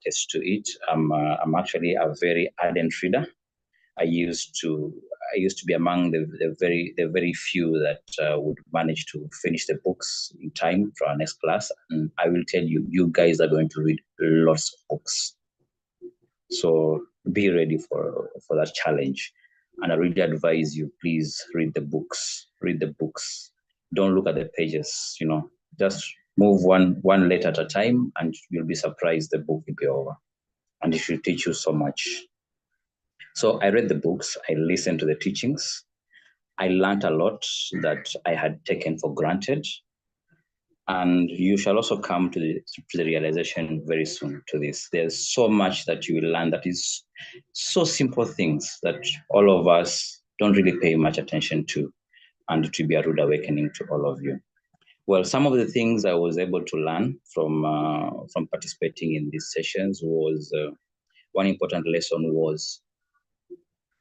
attest to it. I'm actually a very ardent reader. I used to be among the very few that would manage to finish the books in time for our next class. And I will tell you, you guys are going to read lots of books. So be ready for that challenge. And I really advise you, please read the books. Read the books. Don't look at the pages, just move one letter at a time, and you'll be surprised the book will be over. And it will teach you so much. So I read the books, I listened to the teachings. I learned a lot that I had taken for granted. And you shall also come to the realization very soon to this. There's so much that you will learn that is so simple things that all of us don't really pay much attention to, and it will be a rude awakening to all of you. Well, some of the things I was able to learn from participating in these sessions was one important lesson was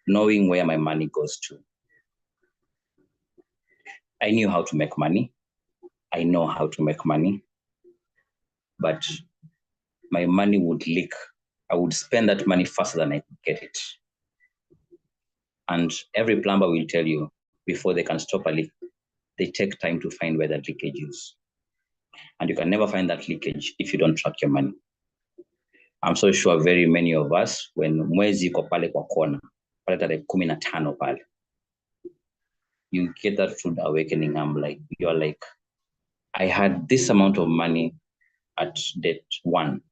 knowing where my money goes to. I knew how to make money. I know how to make money, but my money would leak. I would spend that money faster than I could get it. And every plumber will tell you, before they can stop a leak, they take time to find where that leakage is. And you can never find that leakage if you don't track your money. I'm so sure very many of us, when mwezi iko pale kwa kona, pale tarehe 15 pale, you get that rude awakening. You're like, I had this amount of money at date 1,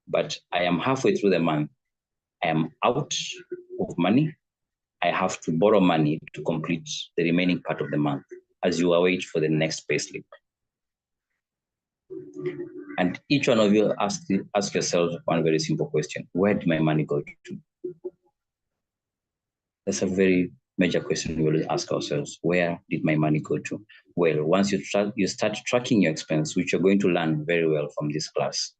but I am halfway through the month. I am out of money. I have to borrow money to complete the remaining part of the month as you await for the next payslip. And each one of you ask yourself one very simple question: where did my money go to? That's a very major question we always ask ourselves. Where did my money go to? Well, once you start tracking your expense, which you're going to learn very well from this class,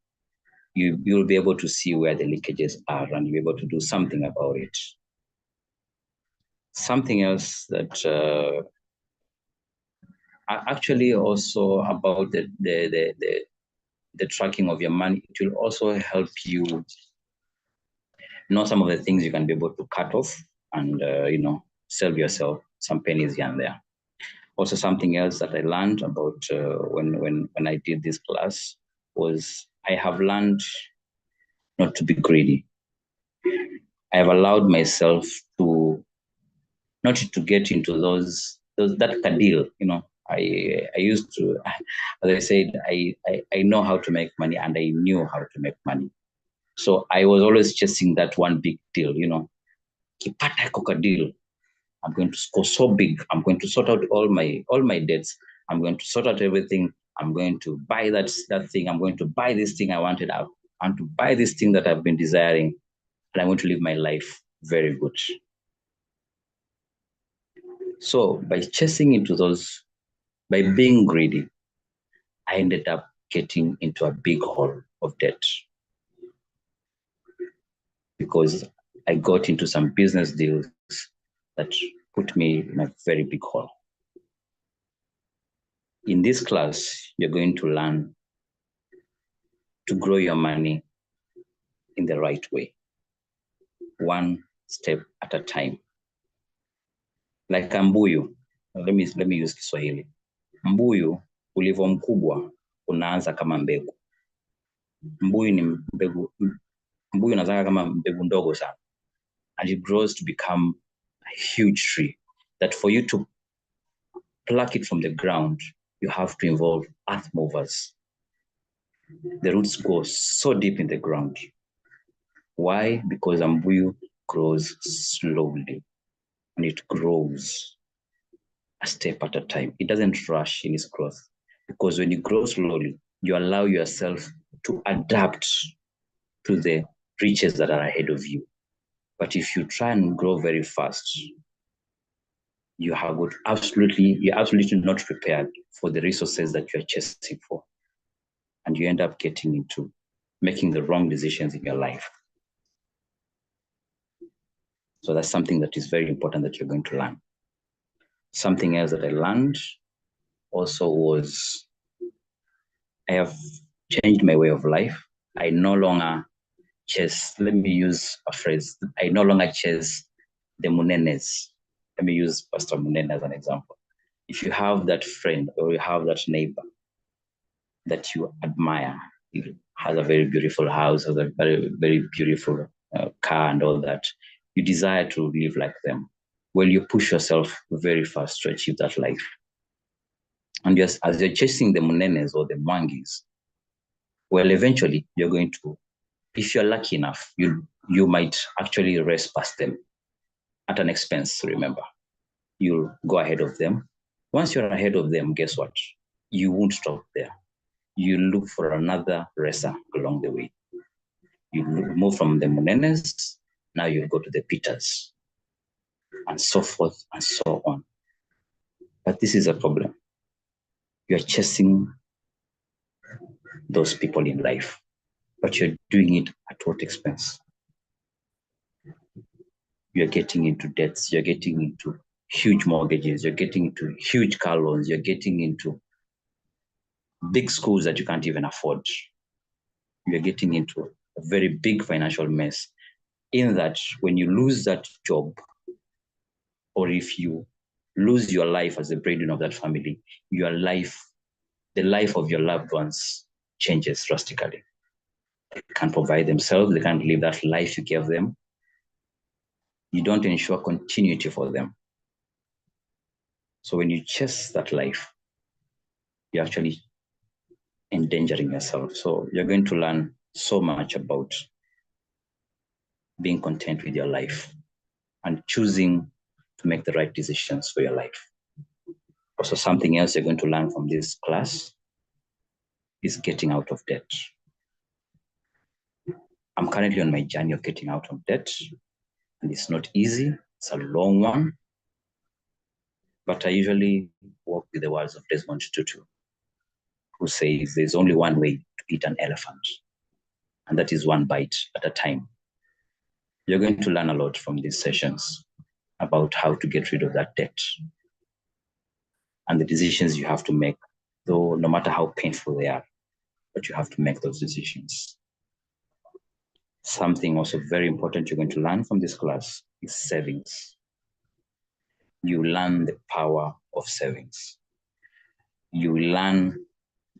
you'll be able to see where the leakages are, and you'll be able to do something about it. Something else that actually also about the tracking of your money, it will also help you know some of the things you can be able to cut off and save yourself some pennies here and there. Also, something else that I learned about when I did this class was I have learned not to be greedy. I have allowed myself to not to get into that kadil. I used to, as I said, I know how to make money, and I knew how to make money. So I was always chasing that one big deal, kipata iko deal. I'm going to score so big. I'm going to sort out all my debts. I'm going to sort out everything. I'm going to buy that thing. I'm going to buy this thing I wanted. I want to buy this thing that I've been desiring, and I want to live my life very good. So by chasing into those, by being greedy, I ended up getting into a big hole of debt because I got into some business deals that put me in a very big hole. In this class, you're going to learn to grow your money in the right way, one step at a time. Like a mbuyu, let me use Kiswahili. Mbuyu ulivyo mkubwa unaanza kama mbegu. Mbuyu unaanza kama mbegu ndogo sana, and it grows to become a huge tree that for you to pluck it from the ground, you have to involve earth movers. The roots go so deep in the ground. Why? Because mbuyu grows slowly, and it grows a step at a time. It doesn't rush in its growth, because when you grow slowly, you allow yourself to adapt to the riches that are ahead of you. But if you try and grow very fast, you're absolutely not prepared for the resources that you're chasing for. And you end up getting into making the wrong decisions in your life. So that's something that is very important that you're going to learn. Something else that I learned also was I have changed my way of life. I no longer chase. Let me use a phrase. I no longer chase the munenes. Let me use Pastor Munene as an example. If you have that friend or you have that neighbor that you admire, he has a very beautiful house, has a very, very beautiful car and all that, you desire to live like them. Well, you push yourself very fast to achieve that life. And just as you're chasing the munenes or the mangis, well, eventually you're going to, if you're lucky enough, you might actually race past them at an expense, remember. You'll go ahead of them. Once you're ahead of them, guess what? You won't stop there. You look for another racer along the way. You move from the Munenes, now you go to the Peters, and so forth and so on. But this is a problem. You're chasing those people in life, but you're doing it at what expense? You're getting into debts, you're getting into huge mortgages, you're getting into huge car loans, you're getting into big schools that you can't even afford. You're getting into a very big financial mess, in that when you lose that job, or if you lose your life as the breadwinner of that family, your life, the life of your loved ones changes drastically. They can't provide themselves, they can't live that life you gave them. You don't ensure continuity for them. So when you chase that life, you're actually endangering yourself. So you're going to learn so much about being content with your life and choosing to make the right decisions for your life. Also, something else you're going to learn from this class is getting out of debt. I'm currently on my journey of getting out of debt, and it's not easy. It's a long one. But I usually walk with the words of Desmond Tutu, who says there's only one way to eat an elephant, and that is one bite at a time. You're going to learn a lot from these sessions about how to get rid of that debt and the decisions you have to make, though no matter how painful they are, but you have to make those decisions. Something also very important you're going to learn from this class is savings. You learn the power of savings. You learn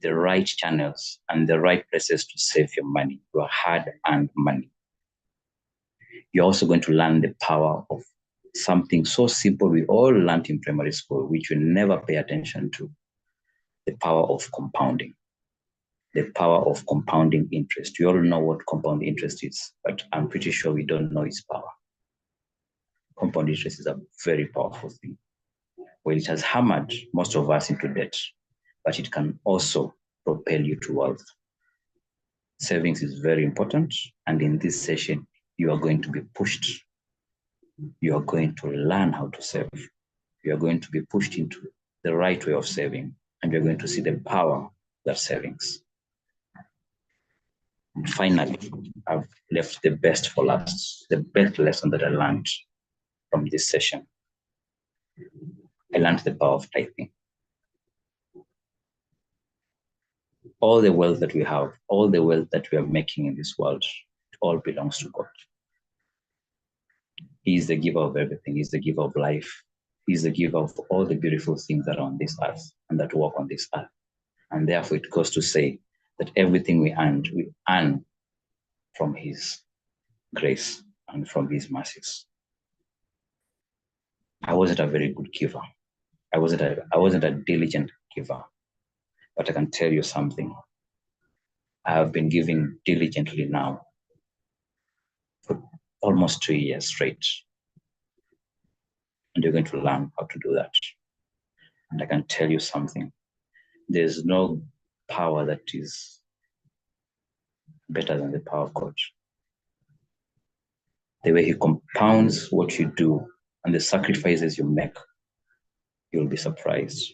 the right channels and the right places to save your money, your hard-earned money. You're also going to learn the power of something so simple we all learned in primary school, which we never pay attention to, the power of compounding. The power of compounding interest. We all know what compound interest is, but I'm pretty sure we don't know its power. Compound interest is a very powerful thing. Well, it has hammered most of us into debt, but it can also propel you to wealth. Savings is very important, and in this session, you are going to be pushed. You are going to learn how to save. You are going to be pushed into the right way of saving, and you're going to see the power of that savings. And finally, I've left the best for last, the best lesson that I learned from this session. I learned the power of tithing. All the wealth that we have, all the wealth that we are making in this world, it all belongs to God. He is the giver of everything. He's the giver of life. He's the giver of all the beautiful things that are on this earth and that walk on this earth. And therefore, it goes to say that everything we earn from His grace and from His mercies. I wasn't a very good giver. I wasn't a diligent giver. But I can tell you something. I have been giving diligently now for almost 2 years straight. And you're going to learn how to do that. And I can tell you something. There's no power that is better than the power of God. The way He compounds what you do and the sacrifices you make, you'll be surprised.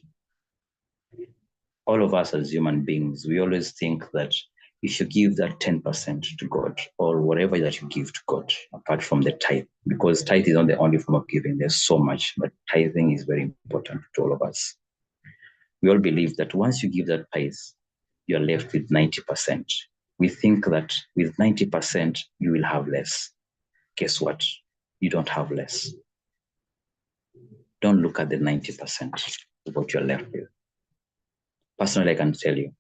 All of us as human beings, we always think that if you give that 10% to God, or whatever that you give to God, apart from the tithe, because tithe is not the only form of giving, there's so much, but tithing is very important to all of us. We all believe that once you give that tithe, you're left with 90%. We think that with 90%, you will have less. Guess what? You don't have less. Don't look at the 90% of what you're left with. Personally, I can tell you,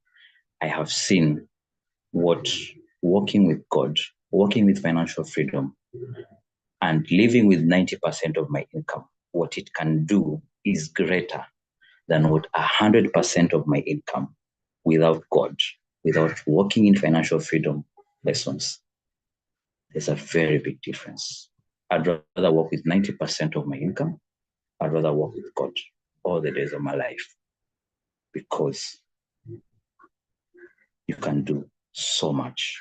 I have seen what working with God, working with financial freedom, and living with 90% of my income, what it can do is greater than what 100% of my income without God, without working in financial freedom lessons. There's a very big difference. I'd rather work with 90% of my income. I'd rather work with God all the days of my life, because you can do so much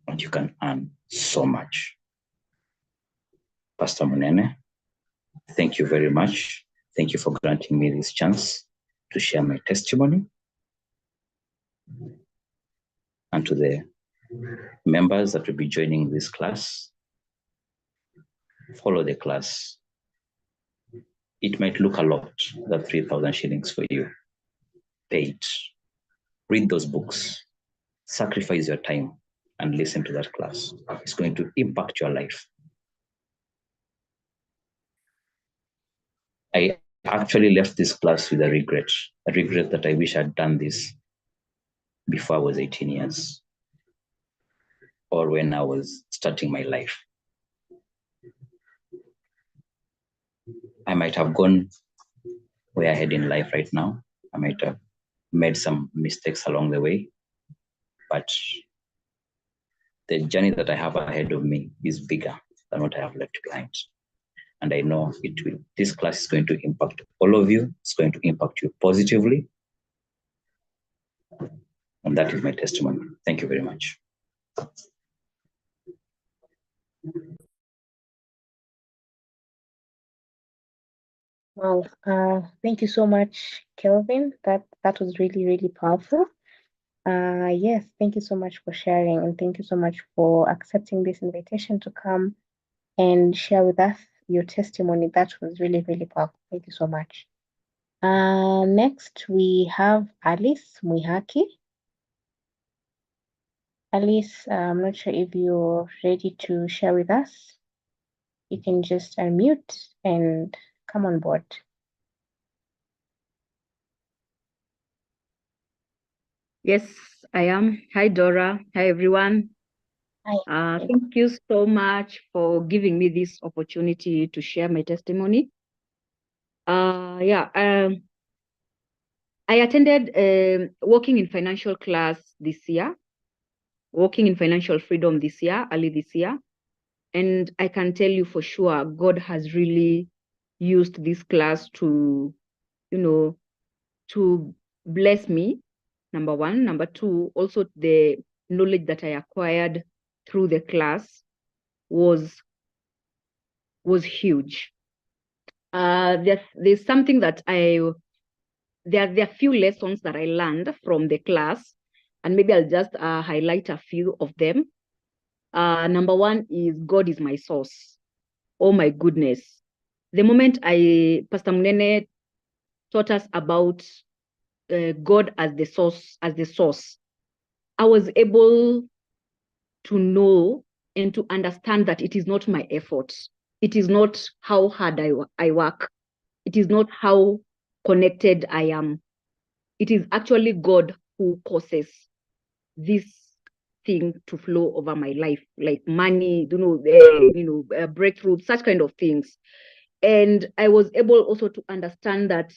and you can earn so much. Pastor Munene, thank you very much. Thank you for granting me this chance to share my testimony. And to the members that will be joining this class, follow the class. It might look a lot, that 3,000 shillings for you. Pay it. Read those books. Sacrifice your time and listen to that class. It's going to impact your life. I actually left this class with a regret that I wish I'd done this before I was 18 years or when I was starting my life. I might have gone where I had in life right now. I might have made some mistakes along the way, but the journey that I have ahead of me is bigger than what I have left behind. And I know it will. This class is going to impact all of you. It's going to impact you positively. And that is my testimony. Thank you very much. Well, thank you so much, Kelvin. That was really, really powerful. Yes, thank you so much for sharing, and thank you so much for accepting this invitation to come and share with us your testimony. That was really, really powerful. Thank you so much. Next we have Alice Muihaki. Alice, I'm not sure if you're ready to share with us. You can just unmute and come on board. Yes, I am. Hi, Dora. Hi, everyone. Hi. Thank you so much for giving me this opportunity to share my testimony. I attended Working in Financial class this year, Working in Financial Freedom this year, early this year. And I can tell you for sure, God has really used this class to, to bless me, number one. Number two, also the knowledge that I acquired through the class was huge. There's something that there are few lessons that I learned from the class, and maybe I'll just highlight a few of them. Number one is God is my source. Oh my goodness. The moment Pastor Munene taught us about God as the source, I was able to know and to understand that it is not my effort. It is not how hard I work. It is not how connected I am. It is actually God who causes this thing to flow over my life, like money, breakthrough, such kind of things. And I was able also to understand that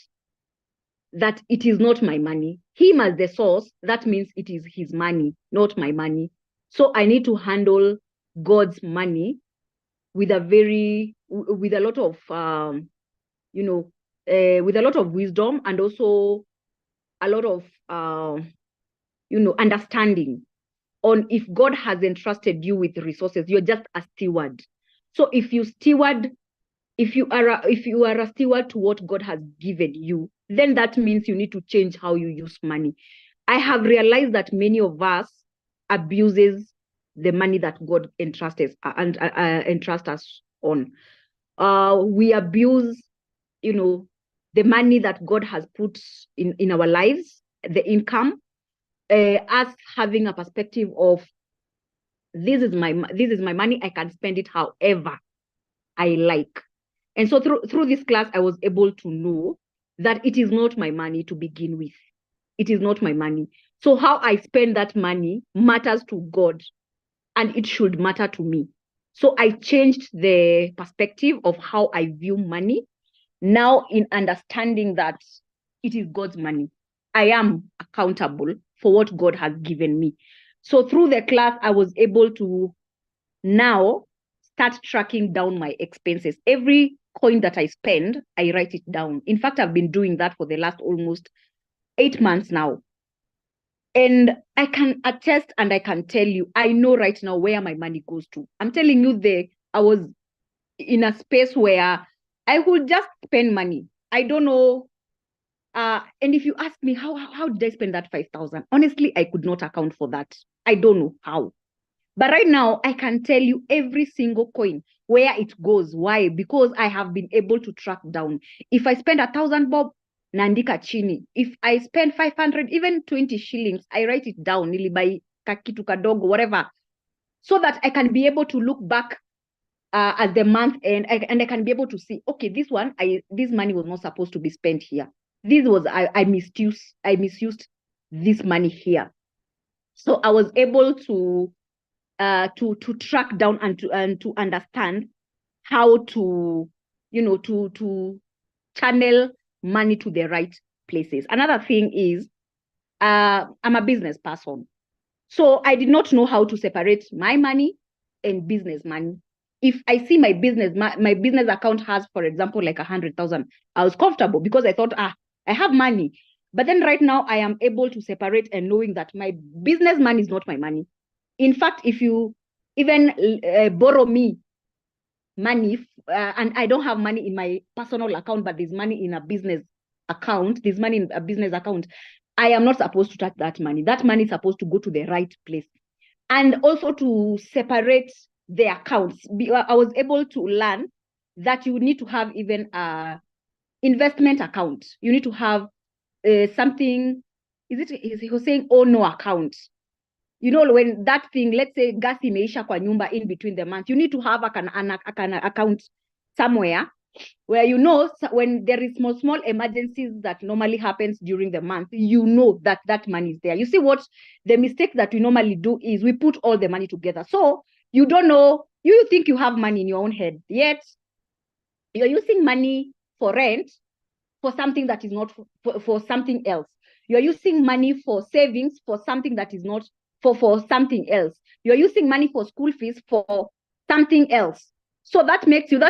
it is not my money. Him as the source, that means it is his money, not my money. So I need to handle God's money with a lot of with a lot of wisdom, and also a lot of understanding on if God has entrusted you with resources, you're just a steward. So if you are a steward to what God has given you, then that means you need to change how you use money. I have realized that many of us abuses the money that God entrusts us on. We abuse, the money that God has put in our lives, the income. us having a perspective of this is my money, I can spend it however I like. And so through this class, I was able to know that it is not my money to begin with. It is not my money. So how I spend that money matters to God, and it should matter to me. So I changed the perspective of how I view money. Now, in understanding that it is God's money, I am accountable for what God has given me. So through the class, I was able to now start tracking down my expenses. Every coin that I spend, I write it down. In fact, I've been doing that for the last almost 8 months now. And I can attest and I can tell you, I know right now where my money goes to. I'm telling you, I was in a space where I would just spend money. I don't know. And if you ask me, how did I spend that 5,000? Honestly, I could not account for that. I don't know how. But right now, I can tell you every single coin, where it goes. Why? Because I have been able to track down. If I spend 1,000 bob, naandika chini. If I spend 500, even 20 shillings, I write it down, nilibai kakitu kadogo, whatever, so that I can be able to look back at the month end, and I can be able to see, okay, this money was not supposed to be spent here. I misused this money here. So I was able to track down and to understand how to, to channel money to the right places. Another thing is, I'm a business person. So I did not know how to separate my money and business money. If I see my business account has, for example, like 100,000, I was comfortable because I thought, I have money. But then right now I am able to separate and knowing that my business money is not my money. In fact, if you even borrow me money and I don't have money in my personal account, but there's money in a business account, I am not supposed to touch that money. That money is supposed to go to the right place. And also to separate the accounts. I was able to learn that you need to have even an investment account. You need to have something, he was saying, oh no account. You know, when that thing, let's say gas imeisha kwa nyumba in between the month, you need to have an account somewhere where, you know, when there is small emergencies that normally happens during the month, you know that money is there. You see, what the mistake that we normally do is we put all the money together. So you don't know, you think you have money in your own head, yet you're using money for rent for something that is not for something else. You're using money for savings for something that is not for something else. You're using money for school fees for something else. So that's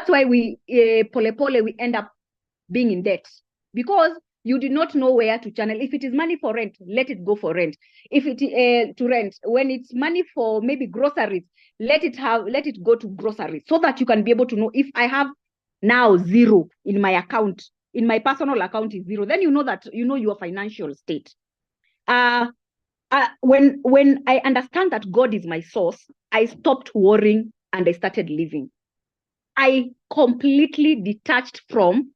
why we we end up being in debt, because you did not know where to channel. If it is money for rent, let it go for rent. If it to rent, when it's money for maybe groceries, let it go to groceries, so that you can be able to know, if I have now zero in my account, in my personal account is zero, then you know that your financial state. When I understand that God is my source, I stopped worrying and I started living. I completely detached from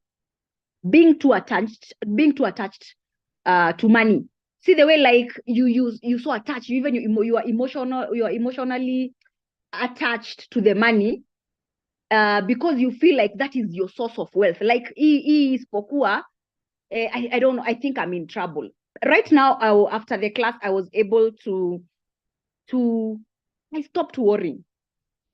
being too attached to money. See the way, like you so attached, you are emotionally attached to the money, because you feel like that is your source of wealth. Like he is pokua. I don't know. I think I'm in trouble right now. After the class, I was able to I stopped worrying.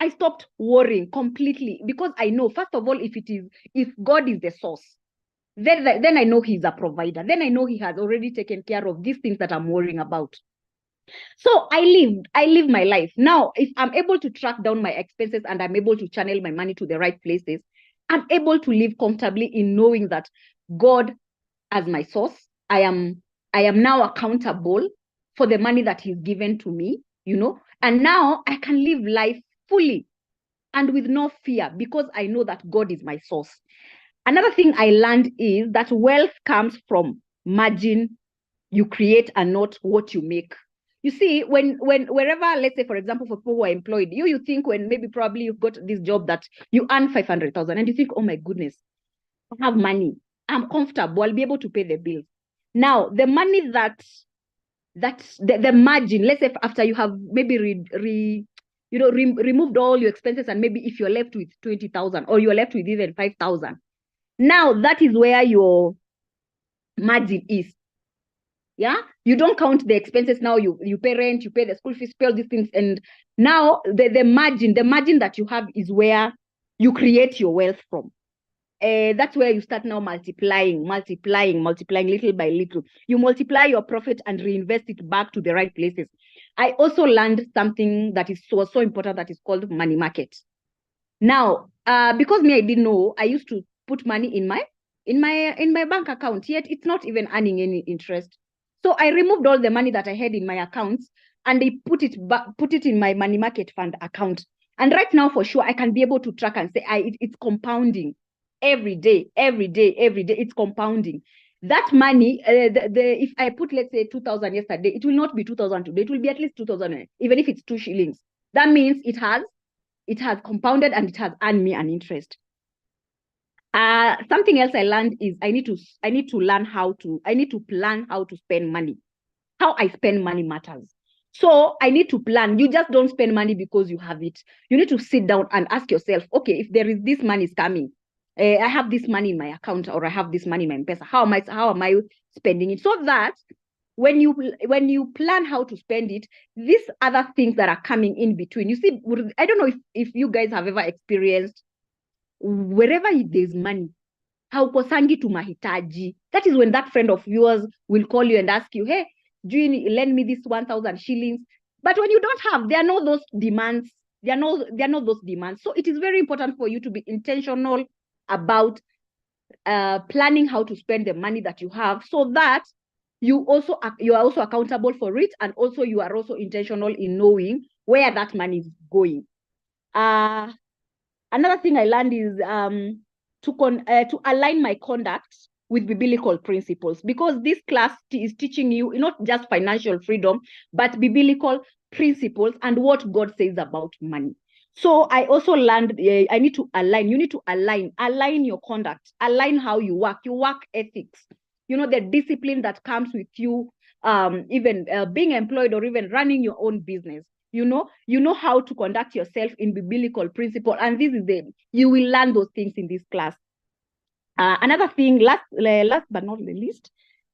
I stopped worrying completely, because I know, first of all, if God is the source, then I know he's a provider. Then I know he has already taken care of these things that I'm worrying about. So I live my life. Now, if I'm able to track down my expenses and I'm able to channel my money to the right places, I'm able to live comfortably in knowing that God as my source, I am now accountable for the money that he's given to me, and now I can live life fully and with no fear, because I know that God is my source. Another thing I learned is that wealth comes from margin you create and not what you make. You see, wherever, let's say, for example, for people who are employed, you think when maybe probably you've got this job that you earn 500,000 and you think, oh my goodness, I have money, I'm comfortable, I'll be able to pay the bills. Now, the money that that's the margin. Let's say after you have maybe removed all your expenses, and maybe if you're left with 20,000 or you're left with even 5,000, now that is where your margin is. Yeah, you don't count the expenses. Now you pay rent, you pay the school fees, pay all these things, and now the margin that you have is where you create your wealth from. That's where you start now multiplying little by little. You multiply your profit and reinvest it back to the right places. I also learned something that is so important, that is called money market. Now, because me, I didn't know, I used to put money in my bank account, yet it's not even earning any interest. So I removed all the money that I had in my accounts and they put it in my money market fund account. And right now, for sure, I can be able to track and say it's compounding every day, it's compounding. That money, if I put, let's say, 2,000 yesterday, it will not be 2,000 today. It will be at least 2,000, even if it's 2 shillings. That means it has compounded and it has earned me an interest. Something else I learned is I need to plan how to spend money. How I spend money matters. So I need to plan. You just don't spend money because you have it. You need to sit down and ask yourself, okay, if there is this money is coming, I have this money in my account, or I have this money in my M-Pesa, how am I spending it? So that when you plan how to spend it, these other things that are coming in between, you see, I don't know if you guys have ever experienced, wherever there's money, haukosangi tu mahitaji. That is when that friend of yours will call you and ask you, hey, do you lend me this 1,000 shillings? But when you don't have, there are no those demands. There are no those demands. So it is very important for you to be intentional about planning how to spend the money that you have, so that you are also accountable for it, and also you are also intentional in knowing where that money is going. Another thing I learned is to align my conduct with biblical principles, because this class is teaching you not just financial freedom, but biblical principles and what God says about money. So I also learned I need to align. You need to align your conduct, align how you work ethics. The discipline that comes with you, even being employed or even running your own business. You know how to conduct yourself in biblical principle, and you will learn those things in this class. Another thing, last but not the least,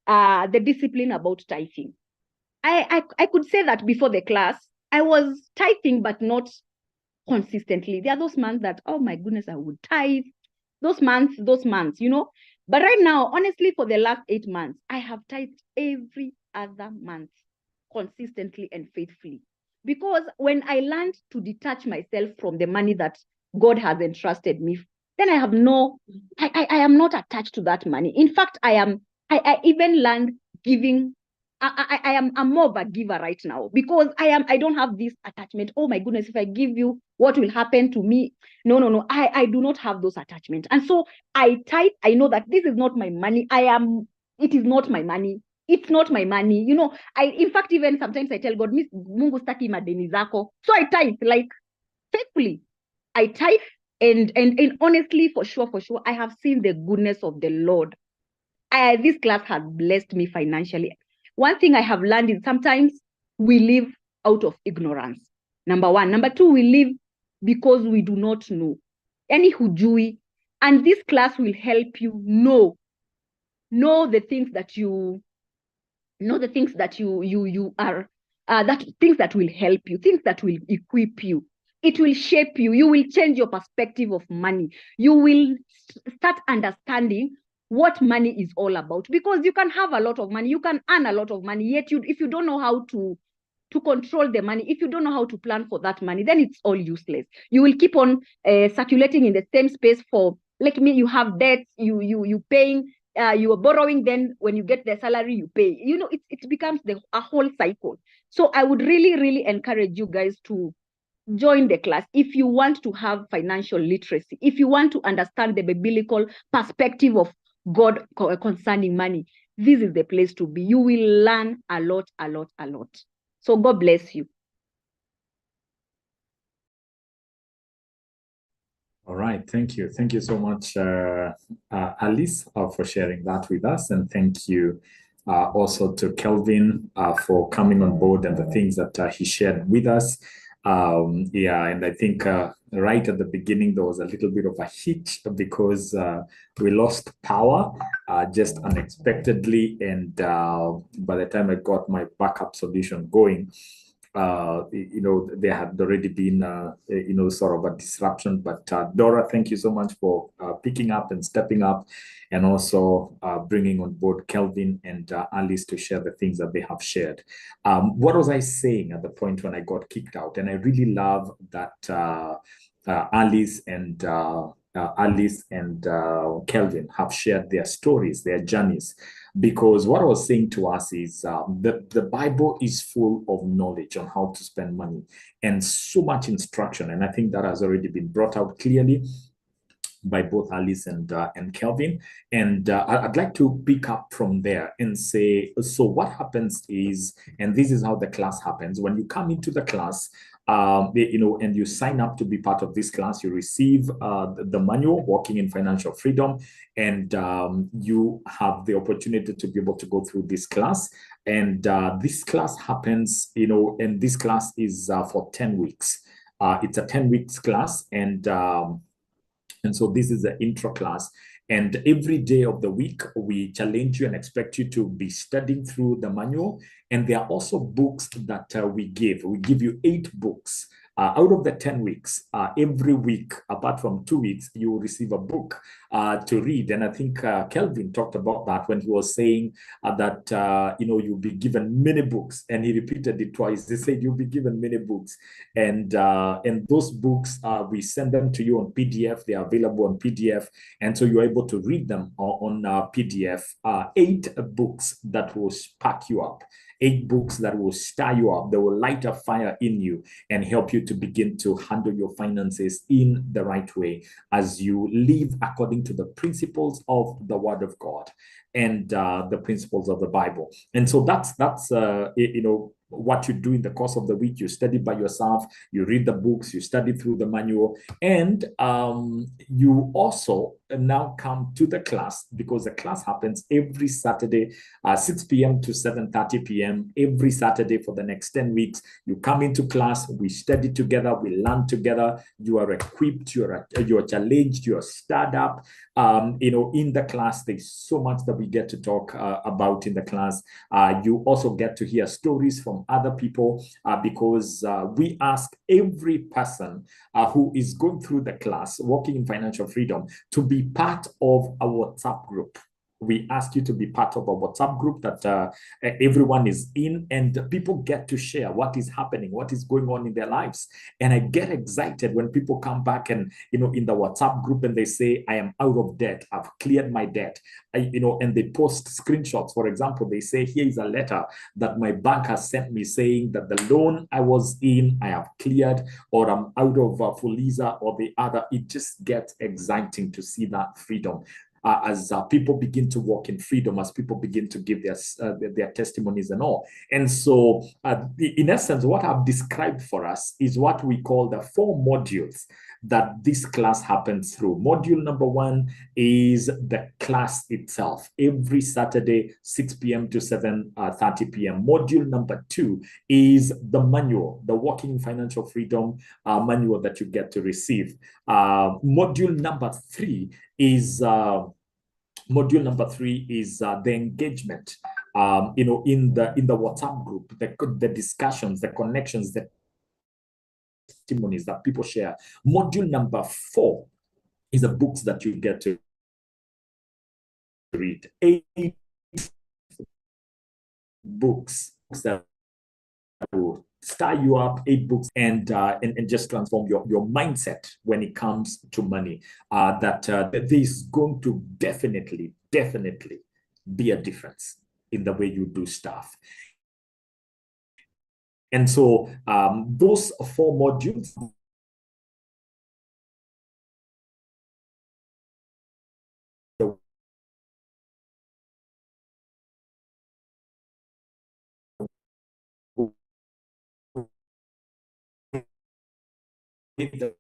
the discipline about tithing. I could say that before the class, I was tithing, but not consistently. There are those months that, oh my goodness, I would tithe. Those months, But right now, honestly, for the last 8 months, I have tithed every other month, consistently and faithfully. Because when I learned to detach myself from the money that God has entrusted me, then I am not attached to that money. In fact, I even learned giving. I'm more of a giver right now, because I don't have this attachment. Oh my goodness, if I give you, what will happen to me? No. I do not have those attachments. And so I tithe. I know that this is not my money. It is not my money. It's not my money. In fact, even sometimes I tell God, Mungu staki madeni zako. So I tithe, like, faithfully. I tithe, and honestly, for sure, I have seen the goodness of the Lord. This class has blessed me financially. One thing I have learned is sometimes we live out of ignorance. Number one. Number two, we live because we do not know. Any hujui. And this class will help you know the things that you are, things that will help you, things that will equip you. It will shape you. You will change your perspective of money. You will start understanding what money is all about, because you can have a lot of money, you can earn a lot of money, yet if you don't know how to control the money, if you don't know how to plan for that money, then it's all useless. You will keep on circulating in the same space for, like me, you have debts, you paying, you are borrowing, then when you get the salary, you pay. It becomes a whole cycle. So I would really, really encourage you guys to join the class if you want to have financial literacy, if you want to understand the biblical perspective of God concerning money. This is the place to be. You will learn a lot. So God bless you. All right, thank you. Thank you so much, Alice, for sharing that with us. And thank you, also to Kelvin for coming on board and the things that he shared with us. Yeah, and I think right at the beginning, there was a little bit of a hitch because we lost power just unexpectedly. And by the time I got my backup solution going, there had already been, sort of a disruption. But Dora, thank you so much for picking up and stepping up, and also bringing on board Kelvin and Alice to share the things that they have shared. What was I saying at the point when I got kicked out? And I really love that Alice and Kelvin have shared their stories, their journeys, because what I was saying to us is the Bible is full of knowledge on how to spend money and so much instruction. And I think that has already been brought out clearly by both Alice and Kelvin. And I'd like to pick up from there and say, so what happens is, and this is how the class happens, when you come into the class, and you sign up to be part of this class, you receive the manual, Walking in Financial Freedom, and you have the opportunity to be able to go through this class. And this class happens, and this class is for 10 weeks. It's a 10 weeks class, and so this is the intro class. And every day of the week, we challenge you and expect you to be studying through the manual. And there are also books that we give. We give you 8 books. Out of the 10 weeks, every week, apart from 2 weeks, you will receive a book to read. And I think Kelvin talked about that when he was saying that, you'll be given many books. And he repeated it twice. He said, you'll be given many books. And those books, we send them to you on PDF. They are available on PDF. And so you're able to read them on PDF. 8 books that will spark you up. 8 books that will stir you up, that will light a fire in you and help you to begin to handle your finances in the right way as you live according to the principles of the Word of God and the principles of the Bible. And so that's what you do in the course of the week. You study by yourself, you read the books, you study through the manual, and you also now come to the class, because the class happens every Saturday, 6 p.m. to 7:30 p.m. every Saturday for the next 10 weeks. You come into class, we study together, we learn together. You are equipped, you're challenged, you're stirred up. In the class, there's so much that we get to talk about in the class. You also get to hear stories from other people because we ask every person who is going through the class, Walking in Financial Freedom, to be part of a WhatsApp group. We ask you to be part of a WhatsApp group that everyone is in, and people get to share what is happening, what is going on in their lives. And I get excited when people come back and, in the WhatsApp group, and they say, I am out of debt. I've cleared my debt. And they post screenshots. For example, they say, here is a letter that my bank has sent me saying that the loan I was in, I have cleared, or I'm out of Fuliza or the other. It just gets exciting to see that freedom. As people begin to walk in freedom, as people begin to give their testimonies and all. And so, in essence, what I've described for us is what we call the 4 modules that this class happens through. Module number 1 is the class itself, every Saturday, 6 p.m. to 7:30 p.m. Module number 2 is the manual, the Walking in Financial Freedom manual that you get to receive. Module number 3 is the engagement, in the WhatsApp group, the discussions, the connections, the testimonies that people share. Module number 4 is the books that you get to read. 8 books that will stir you up, 8 books, and just transform your mindset when it comes to money. That there's going to definitely be a difference in the way you do stuff. And so those 4 modules the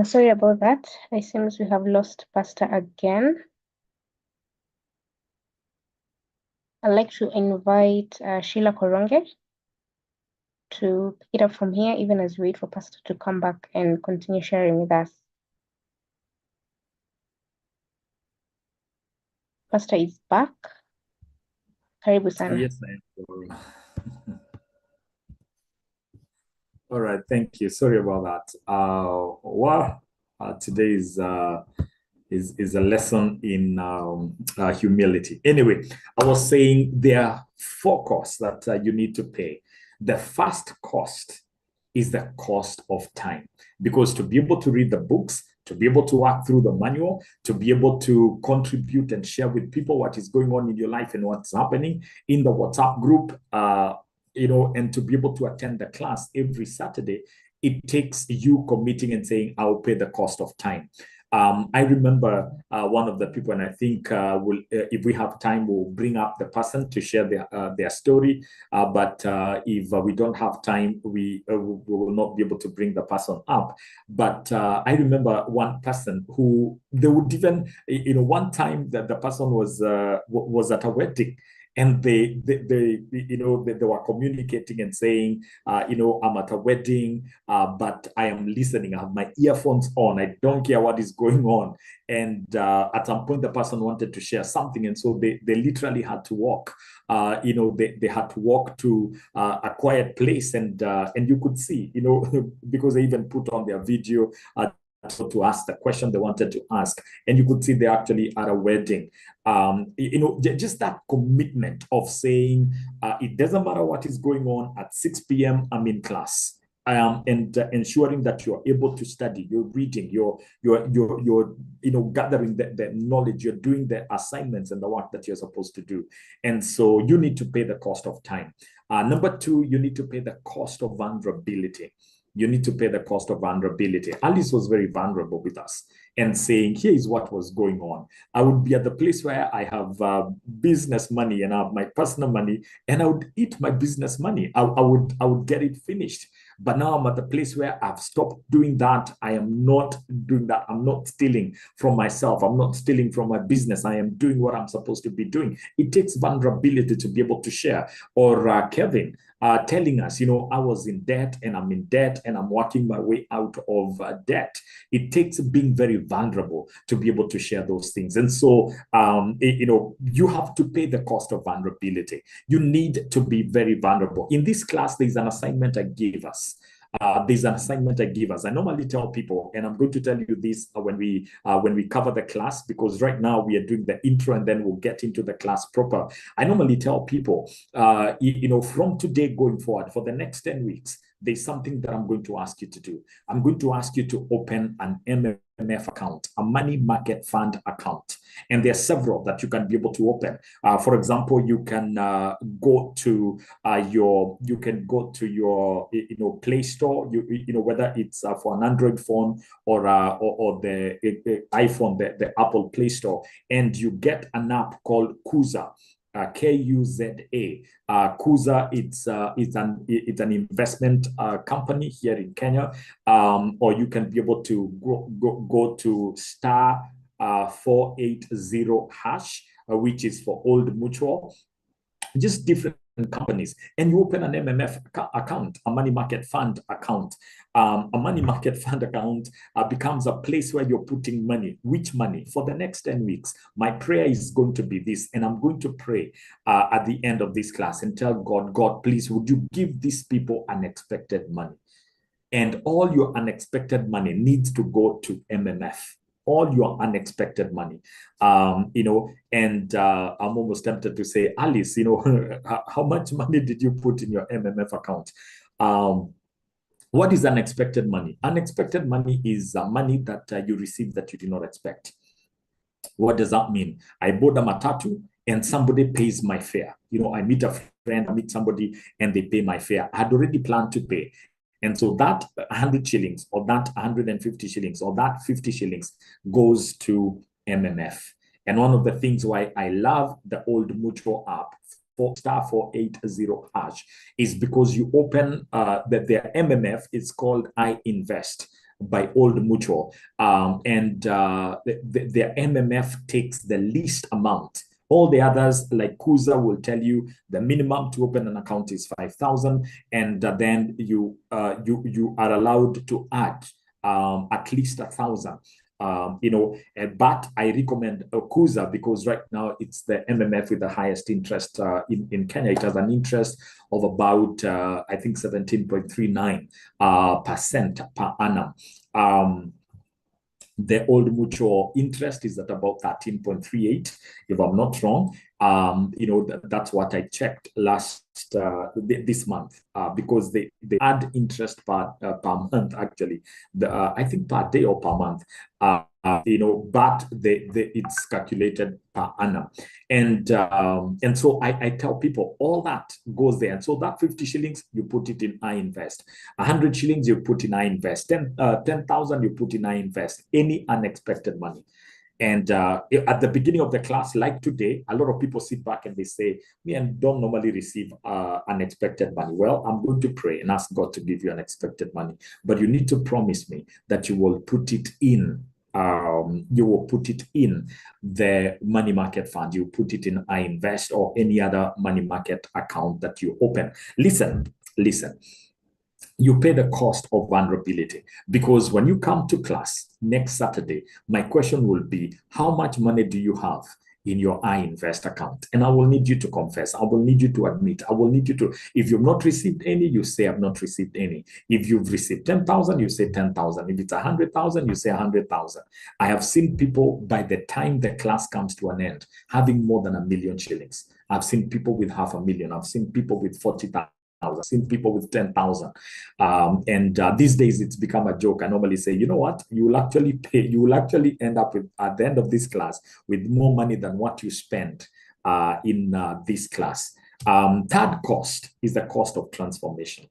Sorry about that. It seems we have lost Pastor again. I'd like to invite Sheila Koronge to pick it up from here, even as we wait for Pastor to come back and continue sharing with us. Pastor is back. Karibu sana. Yes, I am. All right, thank you. Sorry about that. Today is a lesson in humility. Anyway, I was saying there are 4 costs that you need to pay. The first cost is the cost of time, because to be able to read the books, to be able to work through the manual, to be able to contribute and share with people what is going on in your life and what's happening in the WhatsApp group, and to be able to attend the class every Saturday, it takes you committing and saying, I'll pay the cost of time. I remember one of the people, and I think if we have time, we'll bring up the person to share their story. But if we don't have time, we will not be able to bring the person up. But I remember one person who they would even, one time that the person was at a wedding. And they were communicating and saying, I'm at a wedding, but I am listening. I have my earphones on. I don't care what is going on. And at some point, the person wanted to share something, and so they literally had to walk. They had to walk to a quiet place, and you could see, because they even put on their video. To ask the question they wanted to ask, and you could see they're actually at a wedding. Just that commitment of saying it doesn't matter what is going on, at 6 p.m. I'm in class. And ensuring that you're able to study, you're reading, you're gathering the knowledge, you're doing the assignments and the work that you're supposed to do. And so you need to pay the cost of time. Number 2, you need to pay the cost of vulnerability. You need to pay the cost of vulnerability. Alice was very vulnerable with us and saying, here is what was going on. I would be at the place where I have business money and I have my personal money, and I would eat my business money. I would get it finished. But now I'm at the place where I've stopped doing that. I am not doing that. I'm not stealing from myself. I'm not stealing from my business. I am doing what I'm supposed to be doing. It takes vulnerability to be able to share. Or Kevin telling us, I was in debt and I'm in debt and I'm working my way out of debt. It takes being very vulnerable to be able to share those things. And so, you have to pay the cost of vulnerability. You need to be very vulnerable. In this class, there's an assignment I gave us. There's an assignment I give us. I normally tell people, and I'm going to tell you this when we cover the class, because right now we are doing the intro and then we'll get into the class proper. I normally tell people, from today going forward, for the next 10 weeks, there's something that I'm going to ask you to do. I'm going to ask you to open an MMF account, a money market fund account. And there are several that you can be able to open. For example, you can go to your Play Store, whether it's for an Android phone or the iPhone, the Apple Play Store, and you get an app called Kuza. Kuza. Kuza, it's an investment company here in Kenya, or you can be able to go to star 480 hash, which is for Old Mutual. Just different companies, and you open an MMF account, a money market fund account. A money market fund account becomes a place where you're putting money. Which money? For the next 10 weeks, my prayer is going to be this, and I'm going to pray at the end of this class and tell God, God, please, would you give these people unexpected money? And all your unexpected money needs to go to MMF. All your unexpected money, and I'm almost tempted to say, Alice, how much money did you put in your MMF account? What is unexpected money? Unexpected money is money that you receive that you did not expect. What does that mean? I bought a matatu and somebody pays my fare. I meet a friend, I meet somebody and they pay my fare. I had already planned to pay. And so that 100 shillings or that 150 shillings or that 50 shillings goes to MMF. And one of the things why I love the Old Mutual app, star 480 hash, is because you open their MMF. It's called I Invest. by Old Mutual, and their MMF takes the least amount. All the others, like Kuza, will tell you the minimum to open an account is 5,000, and then you are allowed to add at least 1,000. But I recommend Kuza because right now it's the MMF with the highest interest in Kenya. It has an interest of about I think 17.39% per annum. The Old Mutual interest is at about 13.38, if I'm not wrong. That's what I checked this month, because they add interest per month, actually. I think per day or per month. But it's calculated per annum, and so I tell people all that goes there. And so that 50 shillings you put it in iInvest, 100 shillings you put in iInvest, 10,000 you put in iInvest, any unexpected money. And at the beginning of the class, like today, a lot of people sit back and they say, me and don't normally receive unexpected money. Well, I'm going to pray and ask God to give you unexpected money, but you need to promise me that you will put it in. You will put it in the money market fund. You put it in iInvest or any other money market account that you open. Listen. You pay the cost of vulnerability, because when you come to class next Saturday, my question will be, how much money do you have in your iInvest account? And I will need you to confess. I will need you to admit. I will need you to, if you've not received any, you say I've not received any. If you've received 10,000, you say 10,000. If it's 100,000, you say 100,000. I have seen people, by the time the class comes to an end, having more than 1 million shillings. I've seen people with 500,000. I've seen people with 40,000. I've seen people with 10,000. These days it's become a joke. I normally say, you know what? You will actually end up with, at the end of this class, with more money than what you spent in this class. Third cost is the cost of transformation.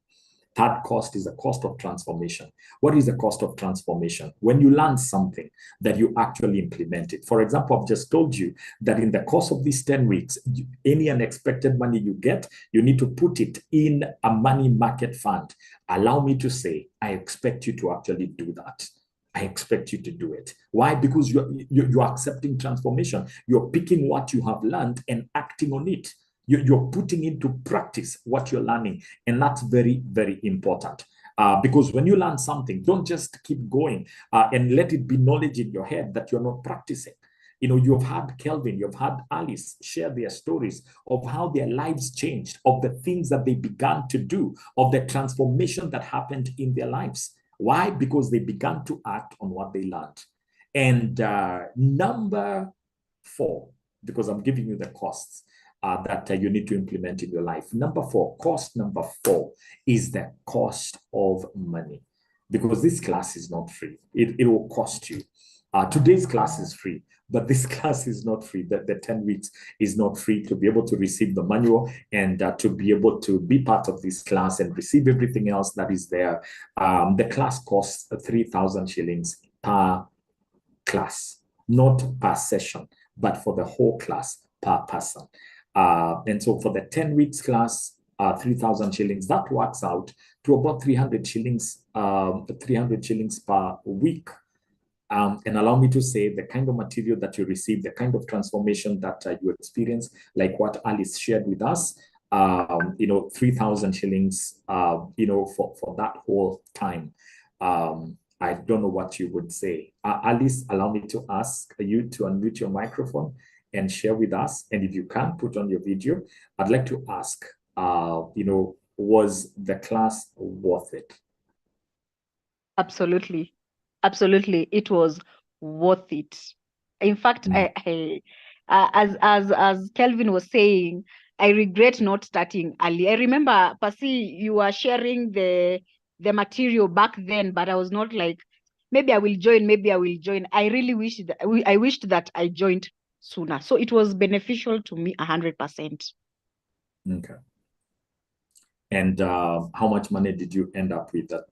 Third cost is the cost of transformation. What is the cost of transformation? When you learn something that you actually implement it. For example, I've just told you that in the course of these 10 weeks, any unexpected money you get, you need to put it in a money market fund. Allow me to say, I expect you to actually do that. I expect you to do it. Why? Because you're accepting transformation. You're picking what you have learned and acting on it. You're putting into practice what you're learning. And that's very, very important. Because when you learn something, don't just keep going and let it be knowledge in your head that you're not practicing. You've had Kelvin, you've had Alice share their stories of how their lives changed, of the things that they began to do, of the transformation that happened in their lives. Why? Because they began to act on what they learned. And number 4, because I'm giving you the costs that you need to implement in your life. Cost number 4 is the cost of money, because this class is not free. It will cost you. Today's class is free, but this class is not free. The 10 weeks is not free. To be able to receive the manual and to be able to be part of this class and receive everything else that is there, the class costs 3,000 shillings per class, not per session, but for the whole class per person. And so for the 10 weeks class, 3,000 shillings, that works out to about 300 shillings per week. And allow me to say, the kind of material that you receive, the kind of transformation that you experience, like what Alice shared with us, 3,000 shillings, for that whole time. I don't know what you would say. Alice, allow me to ask you to unmute your microphone and share with us. And if you can, put on your video. I'd like to ask, was the class worth it? Absolutely. Absolutely. It was worth it. In fact, as Kelvin was saying, I regret not starting early. I remember, Pasi, you were sharing the material back then, but I was not like, maybe I will join, maybe I will join. I really wished that I joined sooner. So it was beneficial to me 100%. Okay. And how much money did you end up with that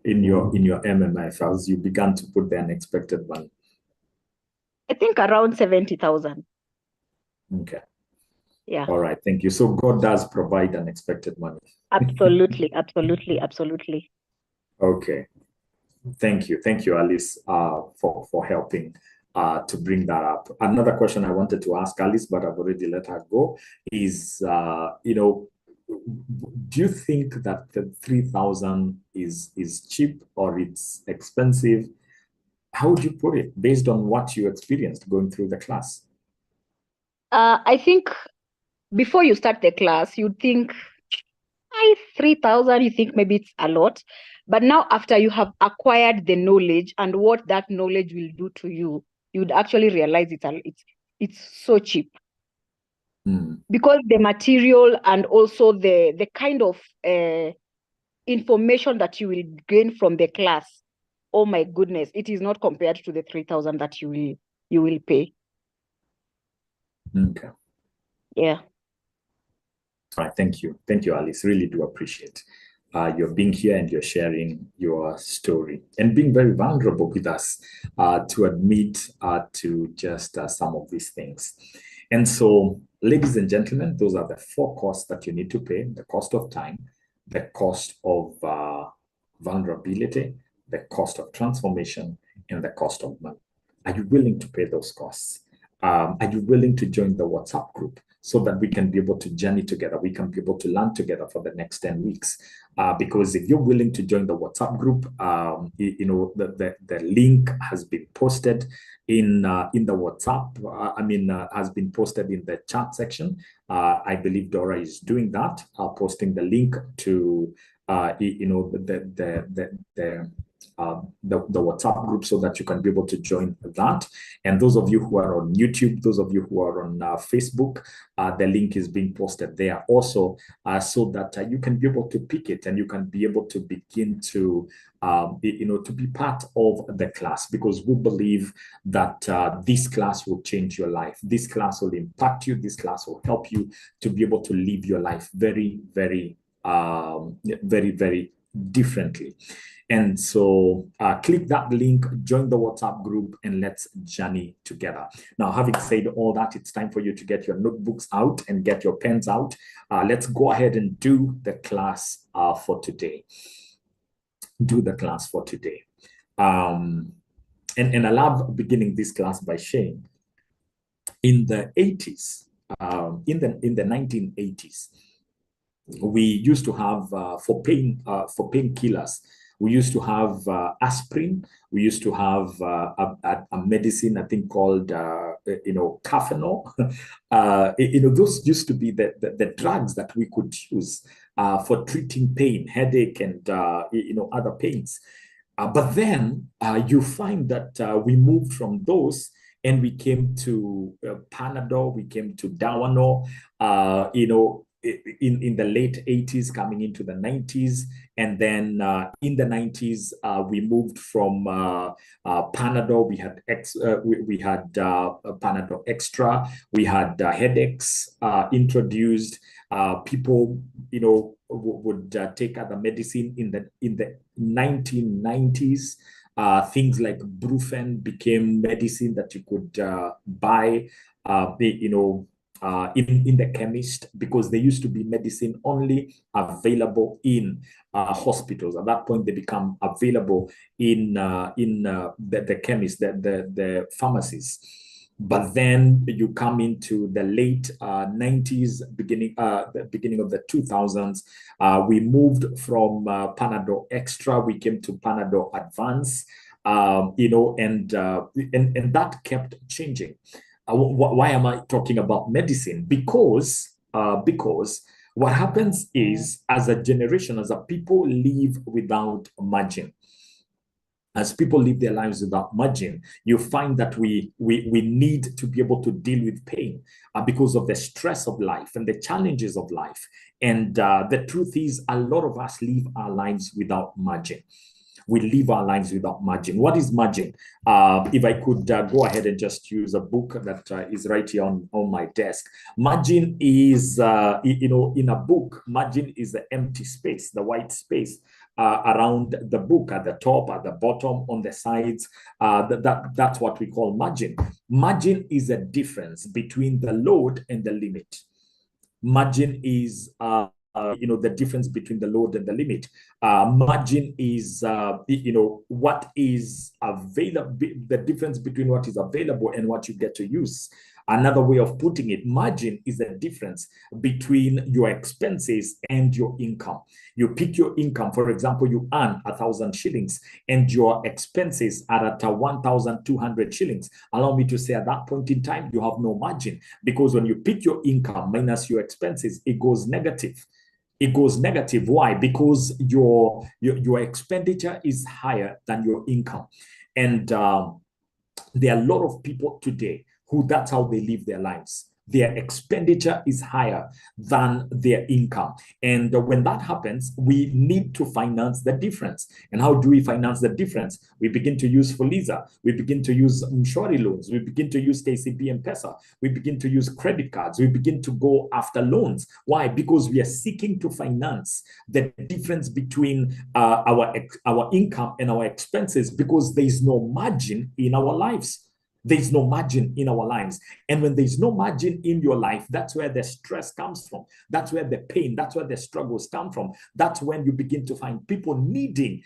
in your MMF as you began to put the unexpected money? I think around 70,000. Okay. Yeah. All right. Thank you. So God does provide unexpected money. Absolutely. Absolutely. Absolutely. Okay. Thank you, Alice, for helping to bring that up. Another question I wanted to ask Alice, but I've already let her go, is do you think that the 3,000 is cheap or it's expensive? How would you put it based on what you experienced going through the class? I think before you start the class, you'd think 3,000, you think maybe it's a lot. But now after you have acquired the knowledge and what that knowledge will do to you, you'd actually realize it's so cheap. Because the material and also the kind of information that you will gain from the class, oh my goodness, it is not compared to the 3,000 that you will pay. Okay. Yeah. All right, thank you, Alice. Really do appreciate your being here and you're sharing your story and being very vulnerable with us to admit to just some of these things. And so, ladies and gentlemen, those are the 4 costs that you need to pay: the cost of time, the cost of vulnerability, the cost of transformation, and the cost of money. Are you willing to pay those costs? Are you willing to join the WhatsApp group so that we can be able to journey together? We can be able to learn together for the next 10 weeks. Because if you're willing to join the WhatsApp group, the link has been posted in the WhatsApp. Has been posted in the chat section. I believe Dora is doing that, posting the link to the WhatsApp group so that you can be able to join that. And those of you who are on YouTube, those of you who are on Facebook, the link is being posted there also, so that you can be able to pick it and you can be able to begin to to be part of the class, because we believe that this class will change your life. This class will impact you. This class will help you to be able to live your life very, very, very, very differently. And so click that link, join the WhatsApp group, and let's journey together. Now, having said all that, it's time for you to get your notebooks out and get your pens out. Let's go ahead and do the class for today. Do the class for today. And I love beginning this class by saying, in the 80s, in the 1980s, we used to have for painkillers, we used to have aspirin. We used to have a medicine, I think, called Kafanol. Those used to be the drugs that we could use for treating pain, headache, and other pains. But then you find that we moved from those and we came to Panadol, we came to Dawanol, in the late 80s, coming into the 90s. And then in the 90s, we moved from Panadol. We had Panadol Extra. We had headaches introduced. People, would take other medicine in the 1990s. Things like Brufen became medicine that you could buy, in the chemist, because they used to be medicine only available in hospitals. At that point, they become available in the chemist, the pharmacies. But then you come into the late 90s, the beginning of the 2000s. We moved from Panadol Extra, we came to Panadol Advance, and that kept changing. Why am I talking about medicine? Because what happens is, as a generation, as a people live without margin. As people live their lives without margin, you find that we need to be able to deal with pain because of the stress of life and the challenges of life. And the truth is, a lot of us live our lives without margin. We live our lives without margin. What is margin? If I could go ahead and just use a book that is right here on my desk. Margin is, in a book, margin is the empty space, the white space around the book, at the top, at the bottom, on the sides. That's what we call margin. Margin is a difference between the load and the limit. Margin is the difference between the load and the limit. Margin is, what is available, the difference between what is available and what you get to use. Another way of putting it, margin is the difference between your expenses and your income. You pick your income, for example, you earn 1,000 shillings and your expenses are at 1,200 shillings. Allow me to say at that point in time, you have no margin, because when you pick your income minus your expenses, it goes negative. It goes negative. Why? Because your expenditure is higher than your income. And there are a lot of people today who that's how they live their lives. Their expenditure is higher than their income. And when that happens, we need to finance the difference. And how do we finance the difference? We begin to use Fuliza. We begin to use Mshwari loans. We begin to use KCB M-Pesa. We begin to use credit cards. We begin to go after loans. Why? Because we are seeking to finance the difference between our income and our expenses, because there is no margin in our lives. There's no margin in our lives. And when there's no margin in your life, that's where the stress comes from. That's where the pain, that's where the struggles come from. That's when you begin to find people needing,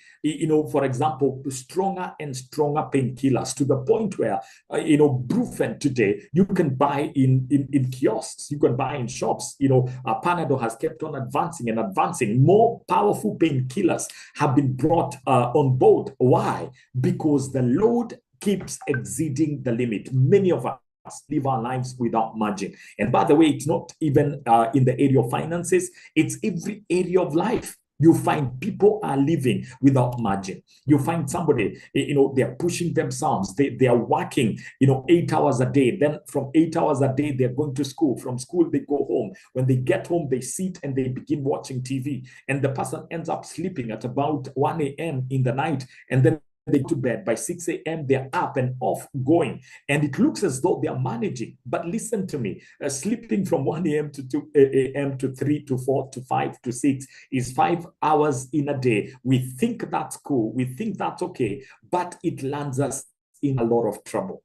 for example, stronger and stronger painkillers, to the point where, Brufen today, you can buy in kiosks, you can buy in shops. Panadol has kept on advancing and advancing. More powerful painkillers have been brought on board. Why? Because the load keeps exceeding the limit. Many of us live our lives without margin. And by the way, it's not even in the area of finances, it's every area of life. You find people are living without margin. You find somebody, they're pushing themselves. They are working, 8 hours a day. Then from 8 hours a day, they're going to school. From school, they go home. When they get home, they sit and they begin watching TV. And the person ends up sleeping at about 1 a.m. in the night. And then they go to bed. By 6 a.m., they're up and off going. And it looks as though they're managing. But listen to me, sleeping from 1 a.m. to 2 a.m. to 3 to 4 to 5 to 6 is 5 hours in a day. We think that's cool. We think that's okay. But it lands us in a lot of trouble.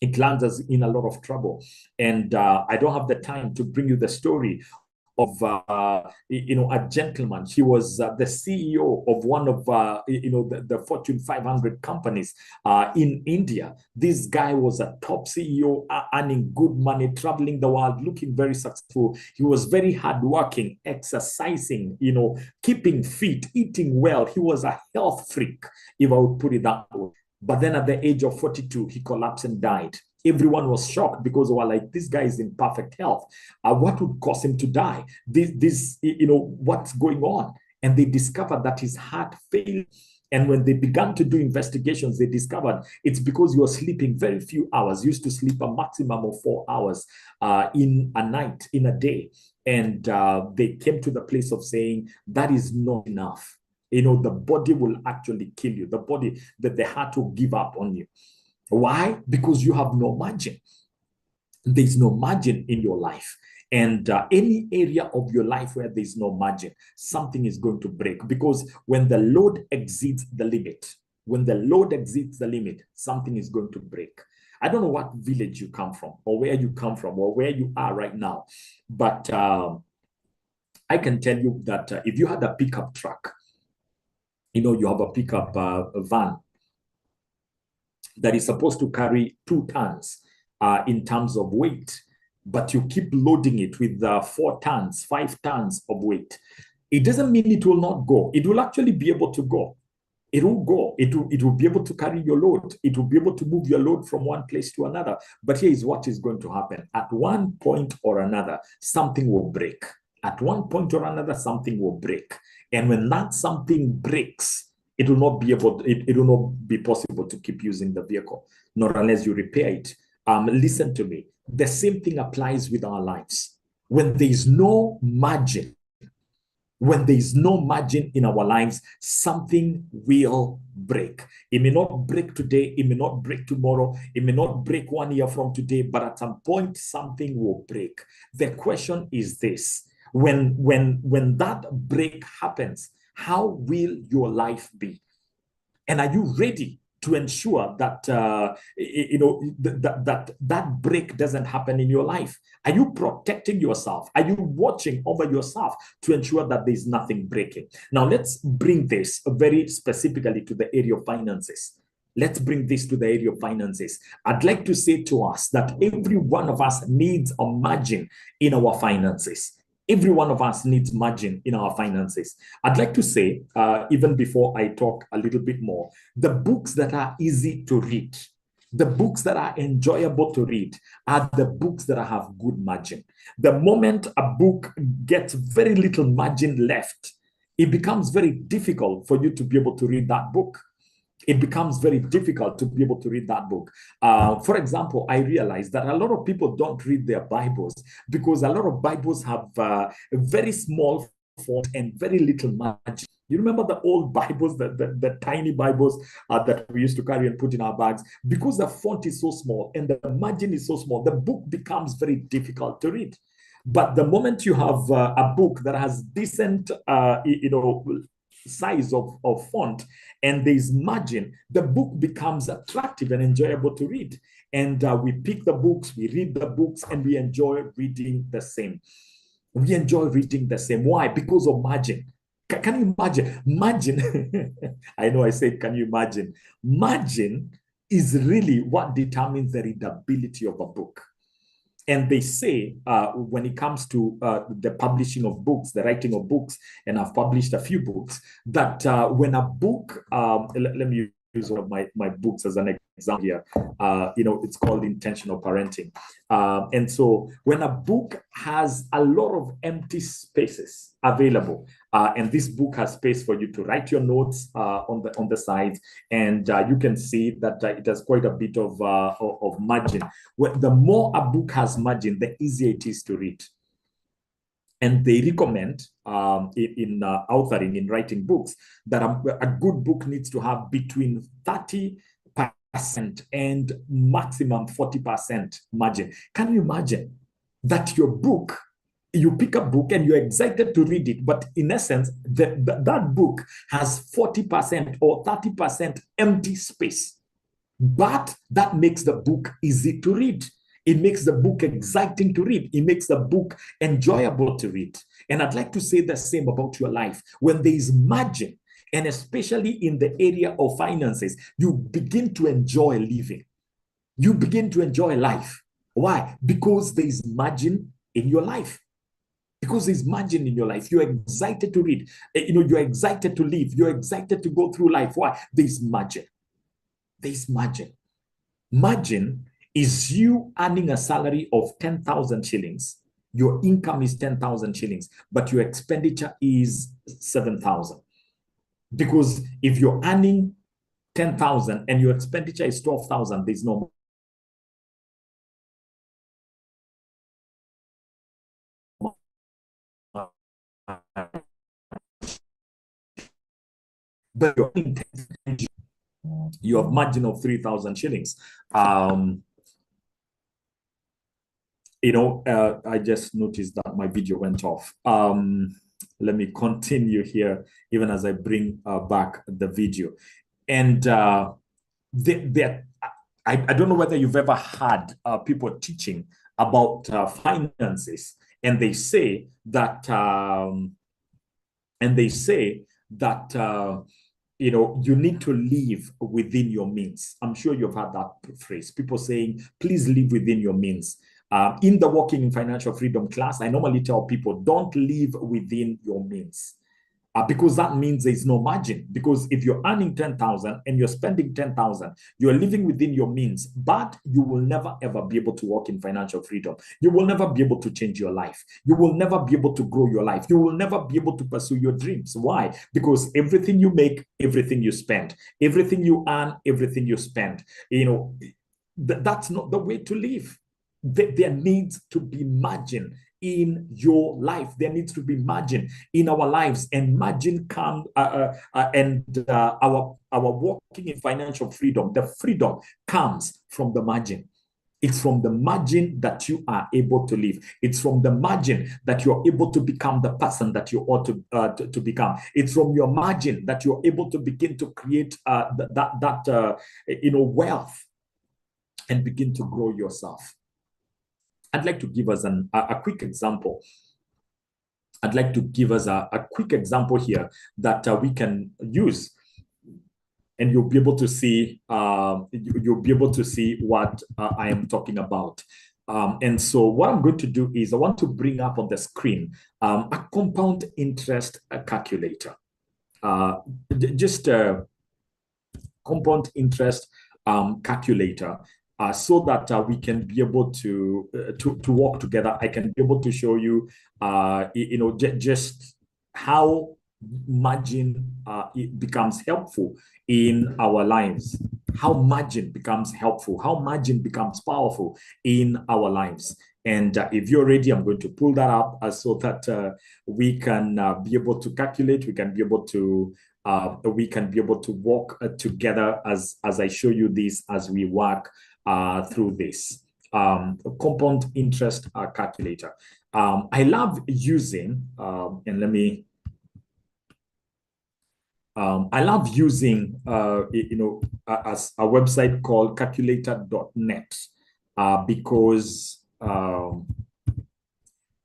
It lands us in a lot of trouble. And I don't have the time to bring you the story of a gentleman. He was the CEO of one of the Fortune 500 companies in India. This guy was a top CEO, earning good money, traveling the world, looking very successful. He was very hardworking, exercising, keeping fit, eating well. He was a health freak, if I would put it that way. But then at the age of 42, he collapsed and died. Everyone was shocked because they were like, this guy is in perfect health. What would cause him to die? What's going on? And they discovered that his heart failed. And when they began to do investigations, they discovered it's because he was sleeping very few hours. He used to sleep a maximum of 4 hours in a night, in a day. And they came to the place of saying, that is not enough. The body will actually kill you. The body, the heart will give up on you. Why? Because you have no margin. There's no margin in your life. And any area of your life where there's no margin, something is going to break. Because when the load exceeds the limit, something is going to break. I don't know what village you come from, or where you come from, or where you are right now. But I can tell you that if you had a pickup truck, you have a pickup van that is supposed to carry 2 tons in terms of weight, but you keep loading it with 4 tons, 5 tons of weight. It doesn't mean it will not go. It will actually be able to go. It will go. It will be able to carry your load. It will be able to move your load from one place to another. But here is what is going to happen. At one point or another, something will break. At one point or another, something will break. And when that something breaks, it will not be it will not be possible to keep using the vehicle, not unless you repair it. Listen to me. The same thing applies with our lives. When there is no margin, in our lives, something will break. It may not break today, it may not break tomorrow, it may not break 1 year from today, but at some point, something will break. The question is this: when that break happens, how will your life be? And are you ready to ensure that that break doesn't happen in your life? Are you protecting yourself? Are you watching over yourself to ensure that there's nothing breaking? Now, let's bring this very specifically to the area of finances. Let's bring this to the area of finances. I'd like to say to us that every one of us needs a margin in our finances. Every one of us needs margin in our finances. I'd like to say, even before I talk a little bit more, the books that are easy to read, the books that are enjoyable to read are the books that have good margin. The moment a book gets very little margin left, it becomes very difficult for you to be able to read that book. It becomes very difficult to be able to read that book. For example, I realized that a lot of people don't read their Bibles because a lot of Bibles have a very small font and very little margin. You remember the old Bibles, the tiny Bibles that we used to carry and put in our bags? Because the font is so small and the margin is so small, the book becomes very difficult to read. But the moment you have a book that has decent, size of font and there's margin, the book becomes attractive and enjoyable to read. And we pick the books, we read the books, and we enjoy reading the same. We enjoy reading the same. Why? Because of margin. Can you imagine? Margin, I know I said, can you imagine? Margin is really what determines the readability of a book. And they say when it comes to the publishing of books, the writing of books, and I've published a few books, that when a book, let me use one of my books as an example here, it's called Intentional Parenting. And so when a book has a lot of empty spaces available, and this book has space for you to write your notes on the side, and you can see that it has quite a bit of margin. The more a book has margin, the easier it is to read. And they recommend in authoring, in writing books, that a good book needs to have between 30% and maximum 40% margin. Can you imagine that your book, you pick a book and you're excited to read it, but in essence, that book has 40% or 30% empty space. But that makes the book easy to read. It makes the book exciting to read. It makes the book enjoyable to read. And I'd like to say the same about your life. When there is margin, and especially in the area of finances, you begin to enjoy living. You begin to enjoy life. Why? Because there is margin in your life. Because there's margin in your life. You're excited to read. You're excited to live. You're excited to go through life. Why? There's margin. There's margin. Margin is you earning a salary of 10,000 shillings. Your income is 10,000 shillings, but your expenditure is 7,000. Because if you're earning 10,000 and your expenditure is 12,000, there's no. But you have margin of 3,000 shillings. I just noticed that my video went off. Let me continue here, even as I bring back the video. And I don't know whether you've ever had people teaching about finances, and they say that, you need to live within your means. I'm sure you've heard that phrase. People saying, please live within your means. In the Walking in Financial Freedom class, I normally tell people, don't live within your means. Because that means there's no margin. Because if you're earning 10,000 and you're spending 10,000, you're living within your means, but you will never ever be able to walk in financial freedom. You will never be able to change your life. You will never be able to grow your life. You will never be able to pursue your dreams. Why? Because everything you make, everything you spend, everything you earn, everything you spend, that's not the way to live. There needs to be margin in your life. There needs to be margin in our lives, and margin comes our walking in financial freedom. The freedom comes from the margin. It's from the margin that you are able to live. It's from the margin that you're able to become the person that you ought to become. It's from your margin that you're able to begin to create wealth and begin to grow yourself. I'd like to give us a quick example. I'd like to give us a quick example here that we can use, and you'll be able to see what I am talking about. And so what I'm going to do is I want to bring up on the screen a compound interest calculator. Just a compound interest calculator. So that we can be able to work together. I can be able to show you, just how margin it becomes helpful in our lives. How margin becomes helpful. How margin becomes powerful in our lives. And if you're ready, I'm going to pull that up so that we can be able to calculate. We can be able to work together as I show you this as we work through this compound interest calculator. I love using, I love using, as a website called calculator.net because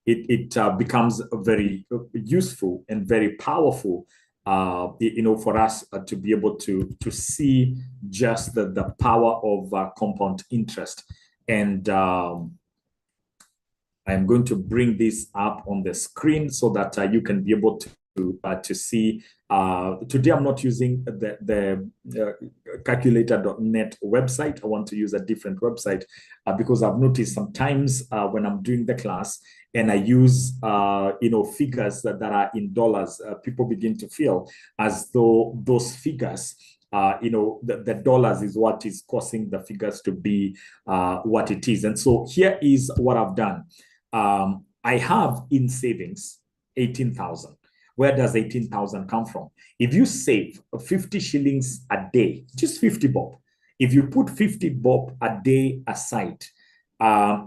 it becomes very useful and very powerful for us to be able to see just the power of compound interest. And I'm going to bring this up on the screen so that you can be able to see. Today I'm not using the calculator.net website. I want to use a different website because I've noticed sometimes when I'm doing the class and I use figures that are in dollars, people begin to feel as though those figures, the dollars is what is causing the figures to be what it is. And so here is what I've done. I have in savings 18,000. Where does 18,000 come from? If you save 50 shillings a day, just 50 bob, if you put 50 bob a day aside,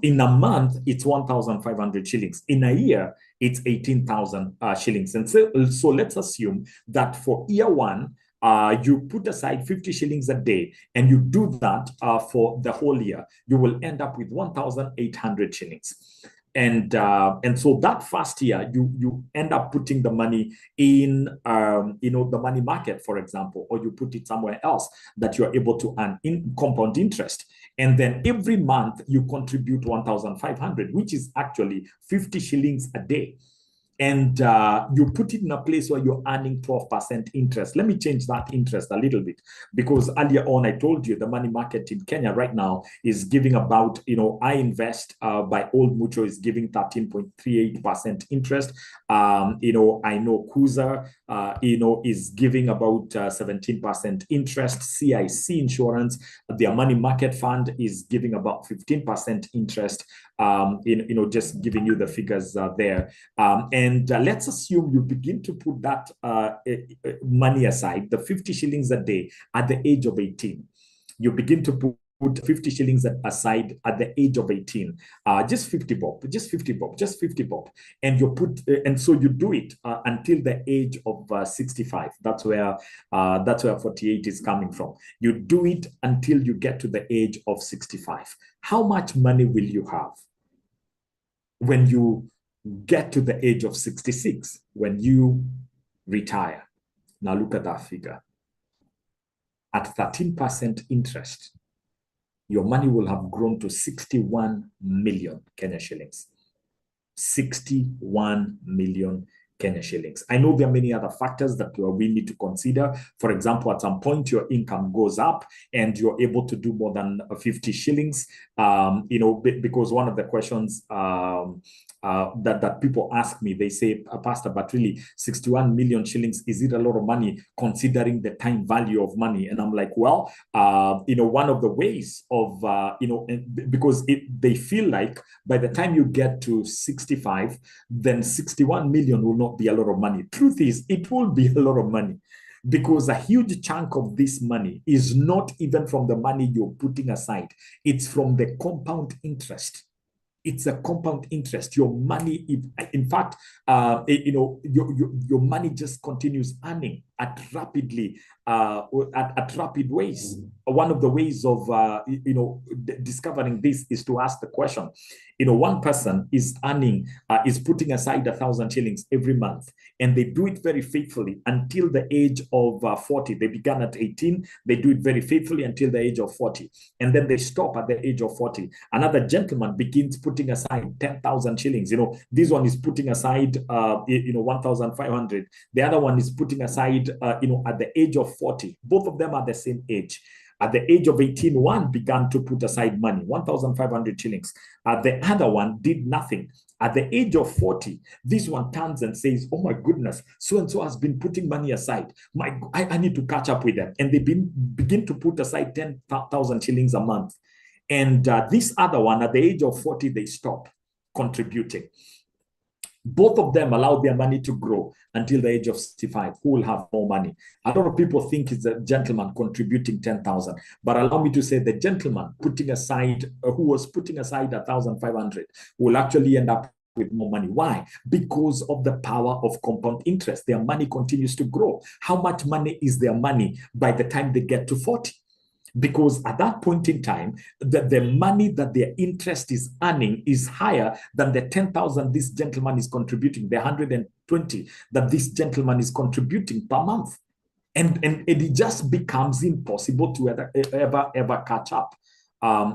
in a month, it's 1,500 shillings. In a year, it's 18,000 shillings. And so let's assume that for year one, you put aside 50 shillings a day and you do that for the whole year, you will end up with 1,800 shillings. And so that first year, you end up putting the money in, the money market, for example, or you put it somewhere else that you're able to earn in compound interest. And then every month you contribute 1,500, which is actually 50 shillings a day. And you put it in a place where you're earning 12% interest. Let me change that interest a little bit, because earlier on I told you the money market in Kenya right now is giving about, I Invest by Old Mutual is giving 13.38% interest. I know Kuza, is giving about 17% interest. CIC Insurance, their money market fund, is giving about 15% interest. Just giving you the figures there. And let's assume you begin to put that money aside, the 50 shillings a day at the age of 18. You begin to put 50 shillings aside at the age of 18, just 50 bob, just 50 bob, just 50 bob. And you put, and so you do it until the age of 65. That's where 48 is coming from. You do it until you get to the age of 65. How much money will you have when you get to the age of 66, when you retire? Now look at that figure. At 13% interest, your money will have grown to 61 million Kenya shillings. 61 million Kenya shillings. I know there are many other factors that we need to consider. For example, at some point, your income goes up and you're able to do more than 50 shillings, because one of the questions that people ask me, they say, Pastor, but really 61 million shillings, is it a lot of money considering the time value of money? And I'm like, well, one of the ways of, because they feel like by the time you get to 65, then 61 million will not be a lot of money. Truth is, it will be a lot of money. because a huge chunk of this money is not even from the money you're putting aside. It's from the compound interest. It's a compound interest. Your money, in fact, your money just continues earning at rapid ways. One of the ways of discovering this is to ask the question. One person is earning, is putting aside 1,000 shillings every month, and they do it very faithfully until the age of 40. They began at 18. They do it very faithfully until the age of 40, and then they stop at the age of 40. Another gentleman begins putting aside 10,000 shillings. This one is putting aside 1,500. The other one is putting aside at the age of 40. Both of them are the same age. At the age of 18, one began to put aside money, 1,500 shillings. The other one did nothing. At the age of 40, this one turns and says, oh my goodness, so-and-so has been putting money aside. I need to catch up with them. And they begin to put aside 10,000 shillings a month. And this other one, at the age of 40, they stop contributing. Both of them allow their money to grow until the age of 65. Who will have more money? A lot of people think it's a gentleman contributing 10,000, but allow me to say the gentleman putting aside, who was putting aside 1,500, will actually end up with more money. Why? Because of the power of compound interest. Their money continues to grow. How much money is their money by the time they get to 40? Because at that point in time, the money that their interest is earning is higher than the 10,000 this gentleman is contributing, the 120 that this gentleman is contributing per month. And it just becomes impossible to ever catch up.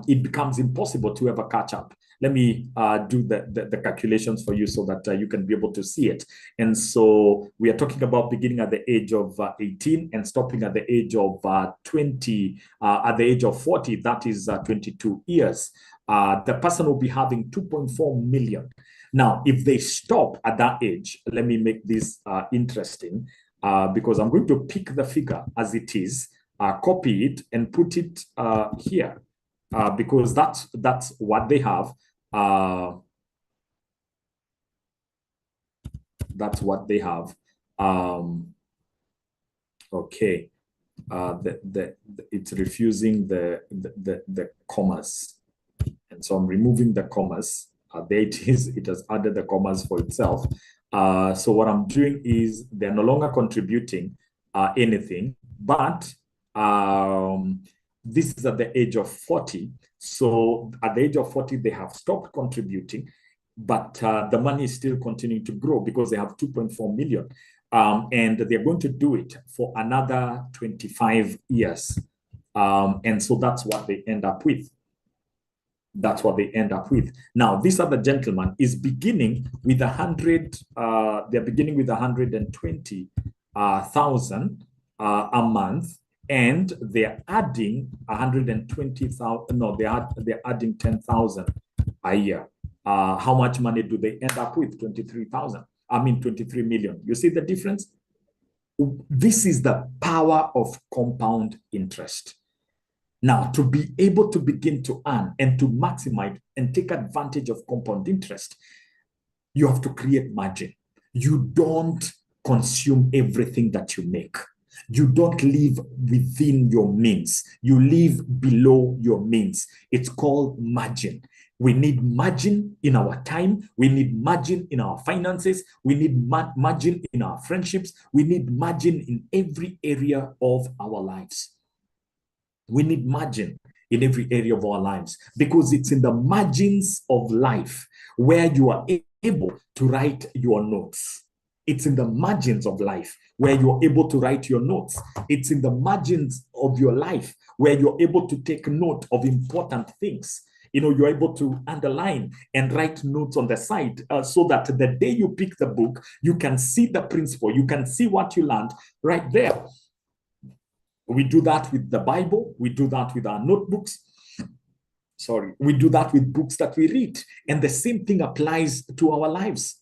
It becomes impossible to ever catch up. Let me do the calculations for you so that you can be able to see it. And so we are talking about beginning at the age of 18 and stopping at the age of 20, at the age of 40, that is 22 years. The person will be having 2.4 million. Now, if they stop at that age, let me make this interesting because I'm going to pick the figure as it is, copy it and put it here because that's what they have. That's what they have. Okay. It's refusing the commas, and so I'm removing the commas. There it is. It has added the commas for itself. So what I'm doing is they're no longer contributing anything, but this is at the age of 40. So at the age of 40, they have stopped contributing, but the money is still continuing to grow because they have 2.4 million. And they're going to do it for another 25 years. And so that's what they end up with. That's what they end up with. Now, this other gentleman is beginning with 100, they're beginning with 120,000 a month. And they're adding 120,000. No, they're adding 10,000 a year. How much money do they end up with? 23,000. I mean, 23 million. You see the difference? This is the power of compound interest. Now, to be able to begin to earn and to maximize and take advantage of compound interest, you have to create margin. You don't consume everything that you make. You don't live within your means. You live below your means. It's called margin. We need margin in our time. We need margin in our finances. We need margin in our friendships. We need margin in every area of our lives. We need margin in every area of our lives because it's in the margins of life where you are able to write your notes. It's in the margins of life where you're able to write your notes. It's in the margins of your life where you're able to take note of important things. You're able to underline and write notes on the side so that the day you pick the book, you can see the principle. You can see what you learned right there. We do that with the Bible. We do that with our notebooks. We do that with books that we read. And the same thing applies to our lives.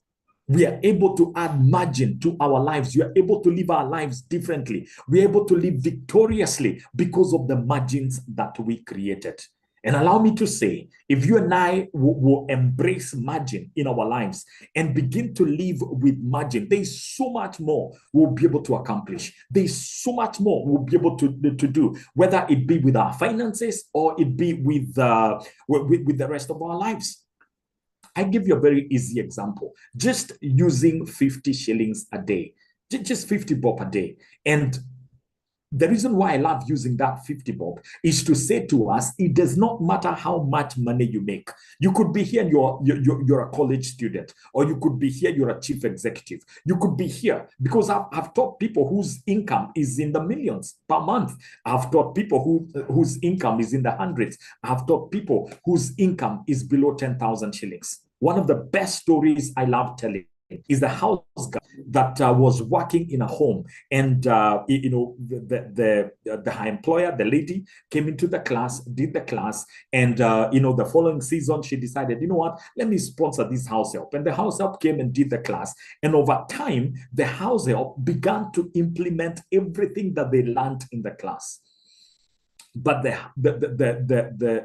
We are able to add margin to our lives. We are able to live our lives differently. We are able to live victoriously because of the margins that we created. And allow me to say, if you and I will embrace margin in our lives and begin to live with margin, there's so much more we'll be able to accomplish. There's so much more we'll be able to do, whether it be with our finances or it be with the rest of our lives. I give you a very easy example. Just using 50 shillings a day, just 50 bob a day. And the reason why I love using that 50 bob is to say to us, it does not matter how much money you make. You could be here and you're a college student, or you could be here, you're a chief executive. You could be here because I've taught people whose income is in the millions per month. I've taught people whose income is in the hundreds. I've taught people whose income is below 10,000 shillings. One of the best stories I love telling is the house guy that was working in a home, and the high employer, the lady, came into the class, did the class, and the following season she decided, you know what, let me sponsor this house help. And the house help came and did the class, and over time the house help began to implement everything that they learned in the class. But the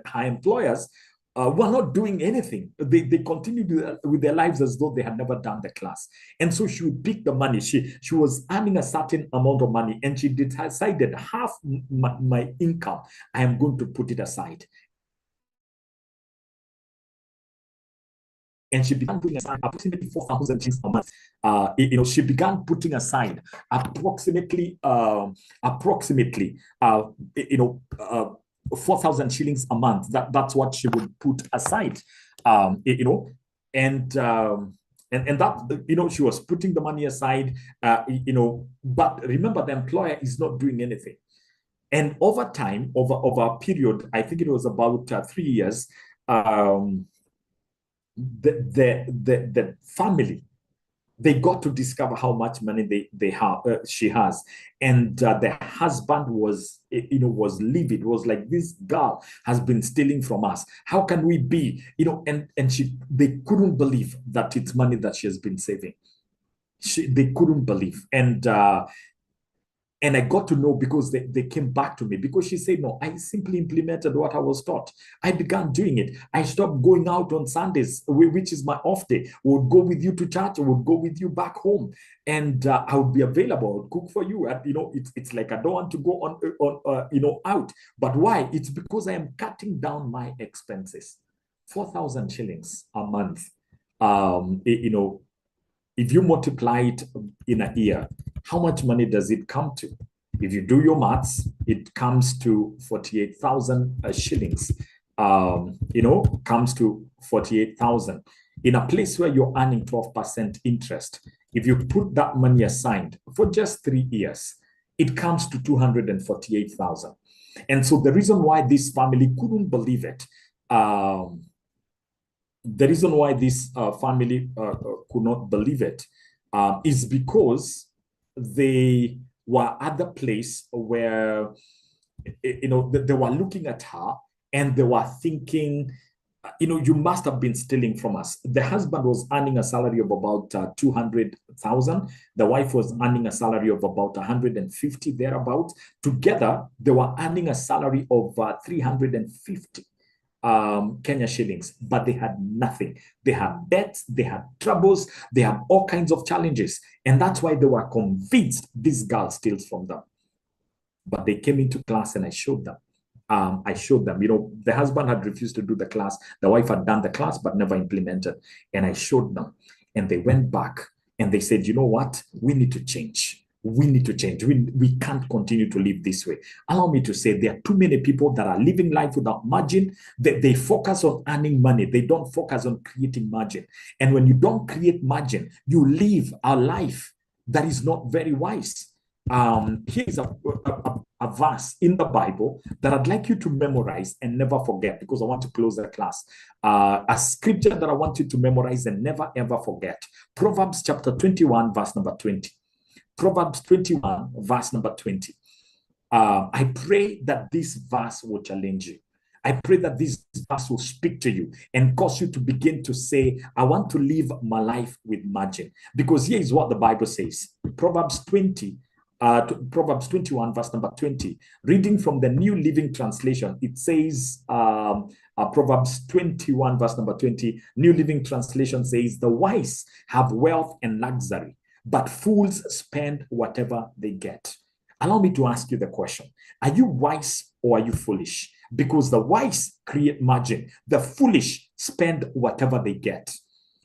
high employers were not doing anything. They continued with their lives as though they had never done the class. And so she would pick the money. She was earning a certain amount of money, and she decided half my income, I am going to put it aside. And she began putting aside approximately 4,000 shillings a month. She began putting aside approximately 4,000 shillings a month. That's what she would put aside, and that, she was putting the money aside, but remember, the employer is not doing anything. And over time, over a period, I think it was about 3 years, the family, they got to discover how much money she has, and the husband was livid. It was like, this girl has been stealing from us. How can we be, and they couldn't believe that it's money that she has been saving. They couldn't believe, and I got to know because they came back to me, because she said, no, I simply implemented what I was taught. I began doing it. I stopped going out on Sundays, which is my off day. I would go with you to church. I would go with you back home, and I would be available. I would cook for you. And, it's like, I don't want to go on out. But why? It's because I am cutting down my expenses. 4,000 shillings a month. If you multiply it in a year, how much money does it come to? If you do your maths, it comes to 48,000 shillings. Comes to 48,000 in a place where you're earning 12% interest. If you put that money aside for just 3 years, it comes to 248,000. And so the reason why this family couldn't believe it, the reason why this family could not believe it is because they were at the place where, they were looking at her and they were thinking, you must have been stealing from us. The husband was earning a salary of about 200,000. The wife was earning a salary of about 150, thereabout. Together, they were earning a salary of 350 Kenya shillings, but they had nothing. They had debts, they had troubles, they had all kinds of challenges. And that's why they were convinced this girl steals from them. But they came into class and I showed them. The husband had refused to do the class. The wife had done the class, but never implemented. And I showed them. And they went back and they said, you know what? We need to change. We need to change. We can't continue to live this way. Allow me to say, there are too many people that are living life without margin. They focus on earning money. They don't focus on creating margin. And when you don't create margin, you live a life that is not very wise. Here's a verse in the Bible that I'd like you to memorize and never forget, because I want to close the class. A scripture that I want you to memorize and never ever forget. Proverbs chapter 21, verse number 20. Proverbs 21, verse number 20. I pray that this verse will challenge you. I pray that this verse will speak to you and cause you to begin to say, I want to live my life with margin. Because here is what the Bible says. Proverbs 21, verse number 20. Reading from the New Living Translation, it says, Proverbs 21, verse number 20, New Living Translation says, the wise have wealth and luxury, but fools spend whatever they get. Allow me to ask you the question. Are you wise or are you foolish? Because the wise create margin. The foolish spend whatever they get.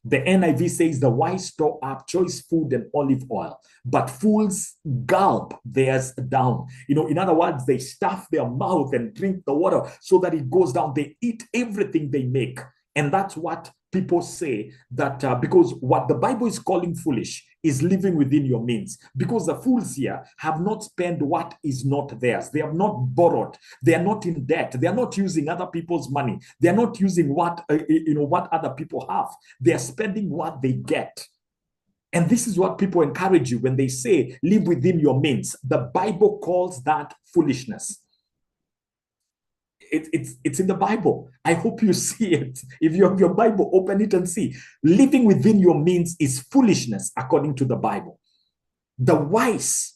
The NIV says the wise store up choice food and olive oil, but fools gulp theirs down. In other words, they stuff their mouth and drink the water so that it goes down. They eat everything they make. And that's what people say, that because what the Bible is calling foolish is living within your means. Because the fools here have not spent what is not theirs. They have not borrowed. They are not in debt. They are not using other people's money. They are not using what other people have. They are spending what they get. And this is what people encourage you when they say, live within your means. The Bible calls that foolishness. It's in the Bible. I hope you see it. If you have your Bible, open it and see. Living within your means is foolishness according to the Bible. The wise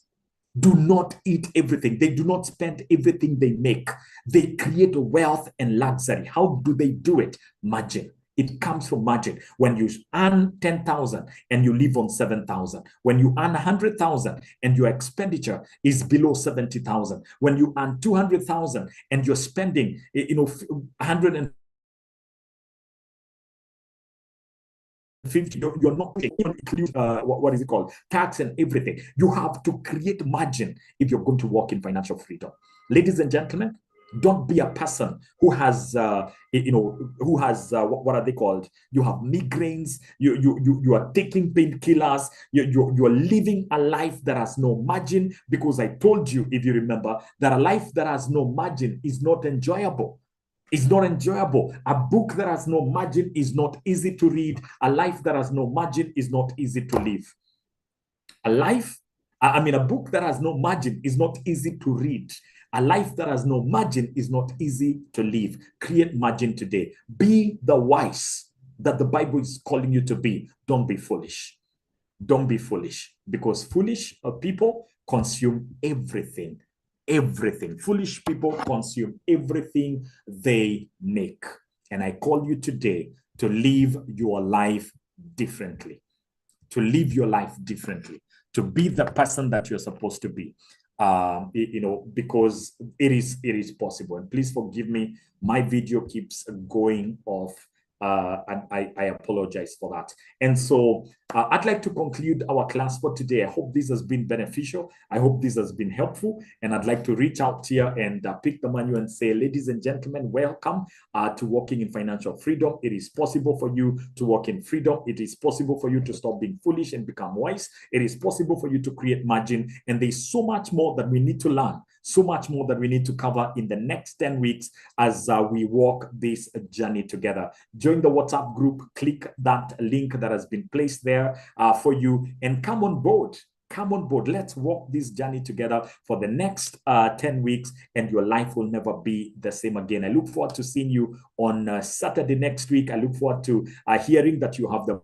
do not eat everything. They do not spend everything they make. They create wealth and luxury. How do they do it? Margin. It comes from margin. When you earn 10,000 and you live on 7,000. When you earn 100,000 and your expenditure is below 70,000. When you earn 200,000 and you're spending, 150, you're not include what is it called, tax and everything. You have to create margin if you're going to walk in financial freedom. Ladies and gentlemen, don't be a person who has what are they called? You have migraines. You are taking painkillers. You are living a life that has no margin, because I told you, if you remember, that a life that has no margin is not enjoyable. It's not enjoyable. A book that has no margin is not easy to read. A life that has no margin is not easy to live. A book that has no margin is not easy to read. A life that has no margin is not easy to live. Create margin today. Be the wise that the Bible is calling you to be. Don't be foolish. Don't be foolish, because foolish people consume everything. Everything. Foolish people consume everything they make. And I call you today to live your life differently. To live your life differently. To be the person that you're supposed to be. Because it is possible. And please forgive me, my video keeps going off, and I apologize for that. And so I'd like to conclude our class for today. I hope this has been beneficial. I hope this has been helpful. And I'd like to reach out here and pick the manual and say, ladies and gentlemen, welcome to Walking in Financial Freedom. It is possible for you to walk in freedom. It is possible for you to stop being foolish and become wise. It is possible for you to create margin. And there's so much more that we need to learn. So much more that we need to cover in the next 10 weeks as we walk this journey together. Join the WhatsApp group, click that link that has been placed there for you, and come on board. Come on board. Let's walk this journey together for the next 10 weeks, and your life will never be the same again. I look forward to seeing you on Saturday next week. I look forward to hearing that you have the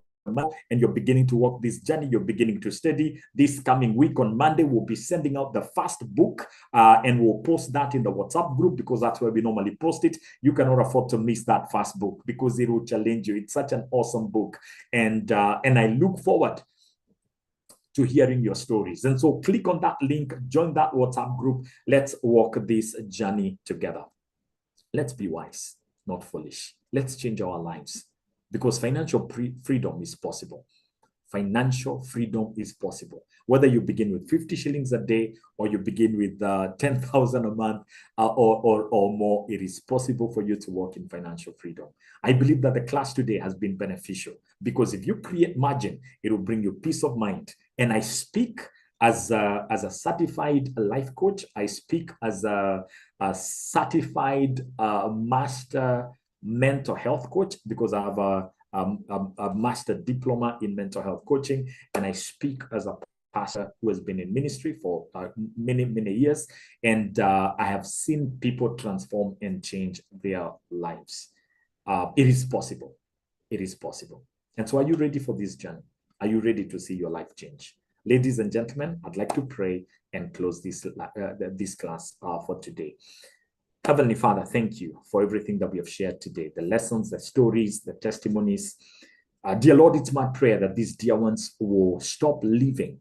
and you're beginning to walk this journey. You're beginning to study. This coming week on Monday, we'll be sending out the first book, and we'll post that in the WhatsApp group, because that's where we normally post it. You cannot afford to miss that first book, because it will challenge you. It's such an awesome book, and I look forward to hearing your stories. And so click on that link, join that WhatsApp group. Let's walk this journey together. Let's be wise, not foolish. Let's change our lives. Because financial freedom is possible. Financial freedom is possible. Whether you begin with 50 shillings a day, or you begin with 10,000 a month or more, it is possible for you to walk in financial freedom. I believe that the class today has been beneficial, because if you create margin, it will bring you peace of mind. And I speak as a certified life coach. I speak as a certified master mental health coach, because I have a master diploma in mental health coaching, and I speak as a pastor who has been in ministry for many years, and I have seen people transform and change their lives. It is possible. It is possible. And so, are you ready for this journey? Are you ready to see your life change? Ladies and gentlemen, I'd like to pray and close this class for today. Heavenly Father, thank you for everything that we have shared today, the lessons, the stories, the testimonies. Dear Lord, it's my prayer that these dear ones will stop living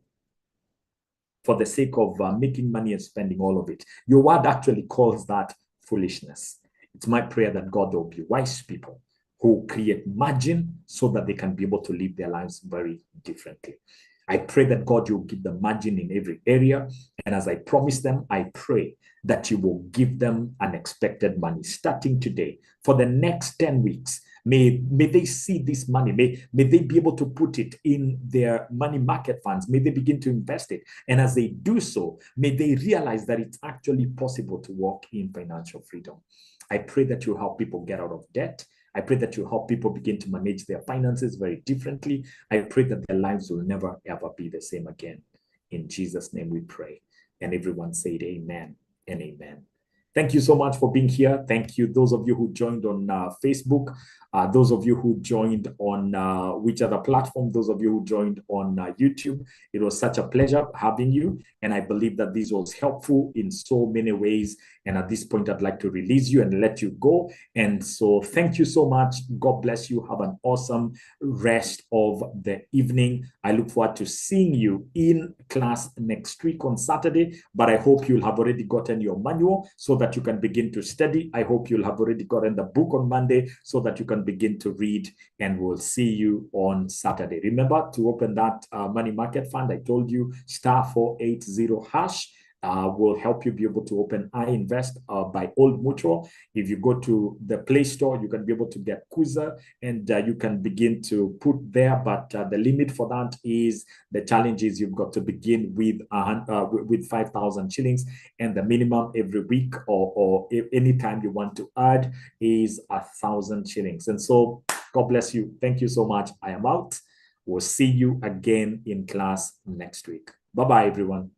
for the sake of making money and spending all of it. Your word actually calls that foolishness. It's my prayer that God will be wise people who create margin so that they can be able to live their lives very differently. I pray that God, you'll give them margin in every area. And as I promise them, I pray that you will give them unexpected money starting today for the next 10 weeks. May they see this money. May they be able to put it in their money market funds. May they begin to invest it. And as they do so, may they realize that it's actually possible to walk in financial freedom. I pray that you help people get out of debt. I pray that you help people begin to manage their finances very differently. I pray that their lives will never, ever be the same again. In Jesus' name we pray. And everyone said amen and amen. Thank you so much for being here. Thank you, those of you who joined on Facebook, those of you who joined on which other platform, those of you who joined on YouTube. It was such a pleasure having you. And I believe that this was helpful in so many ways. And at this point, I'd like to release you and let you go. And so thank you so much. God bless you. Have an awesome rest of the evening. I look forward to seeing you in class next week on Saturday. But I hope you'll have already gotten your manual so that you can begin to study. I hope you'll have already gotten the book on Monday so that you can begin to read, and we'll see you on Saturday. Remember to open that money market fund. I told you *480# will help you be able to open iInvest by Old Mutual. If you go to the Play Store, you can be able to get Kuza, and you can begin to put there. But the limit for that is, the challenge is you've got to begin with 5,000 shillings, and the minimum every week or any time you want to add is 1,000 shillings. And so God bless you. Thank you so much. I am out. We'll see you again in class next week. Bye-bye, everyone.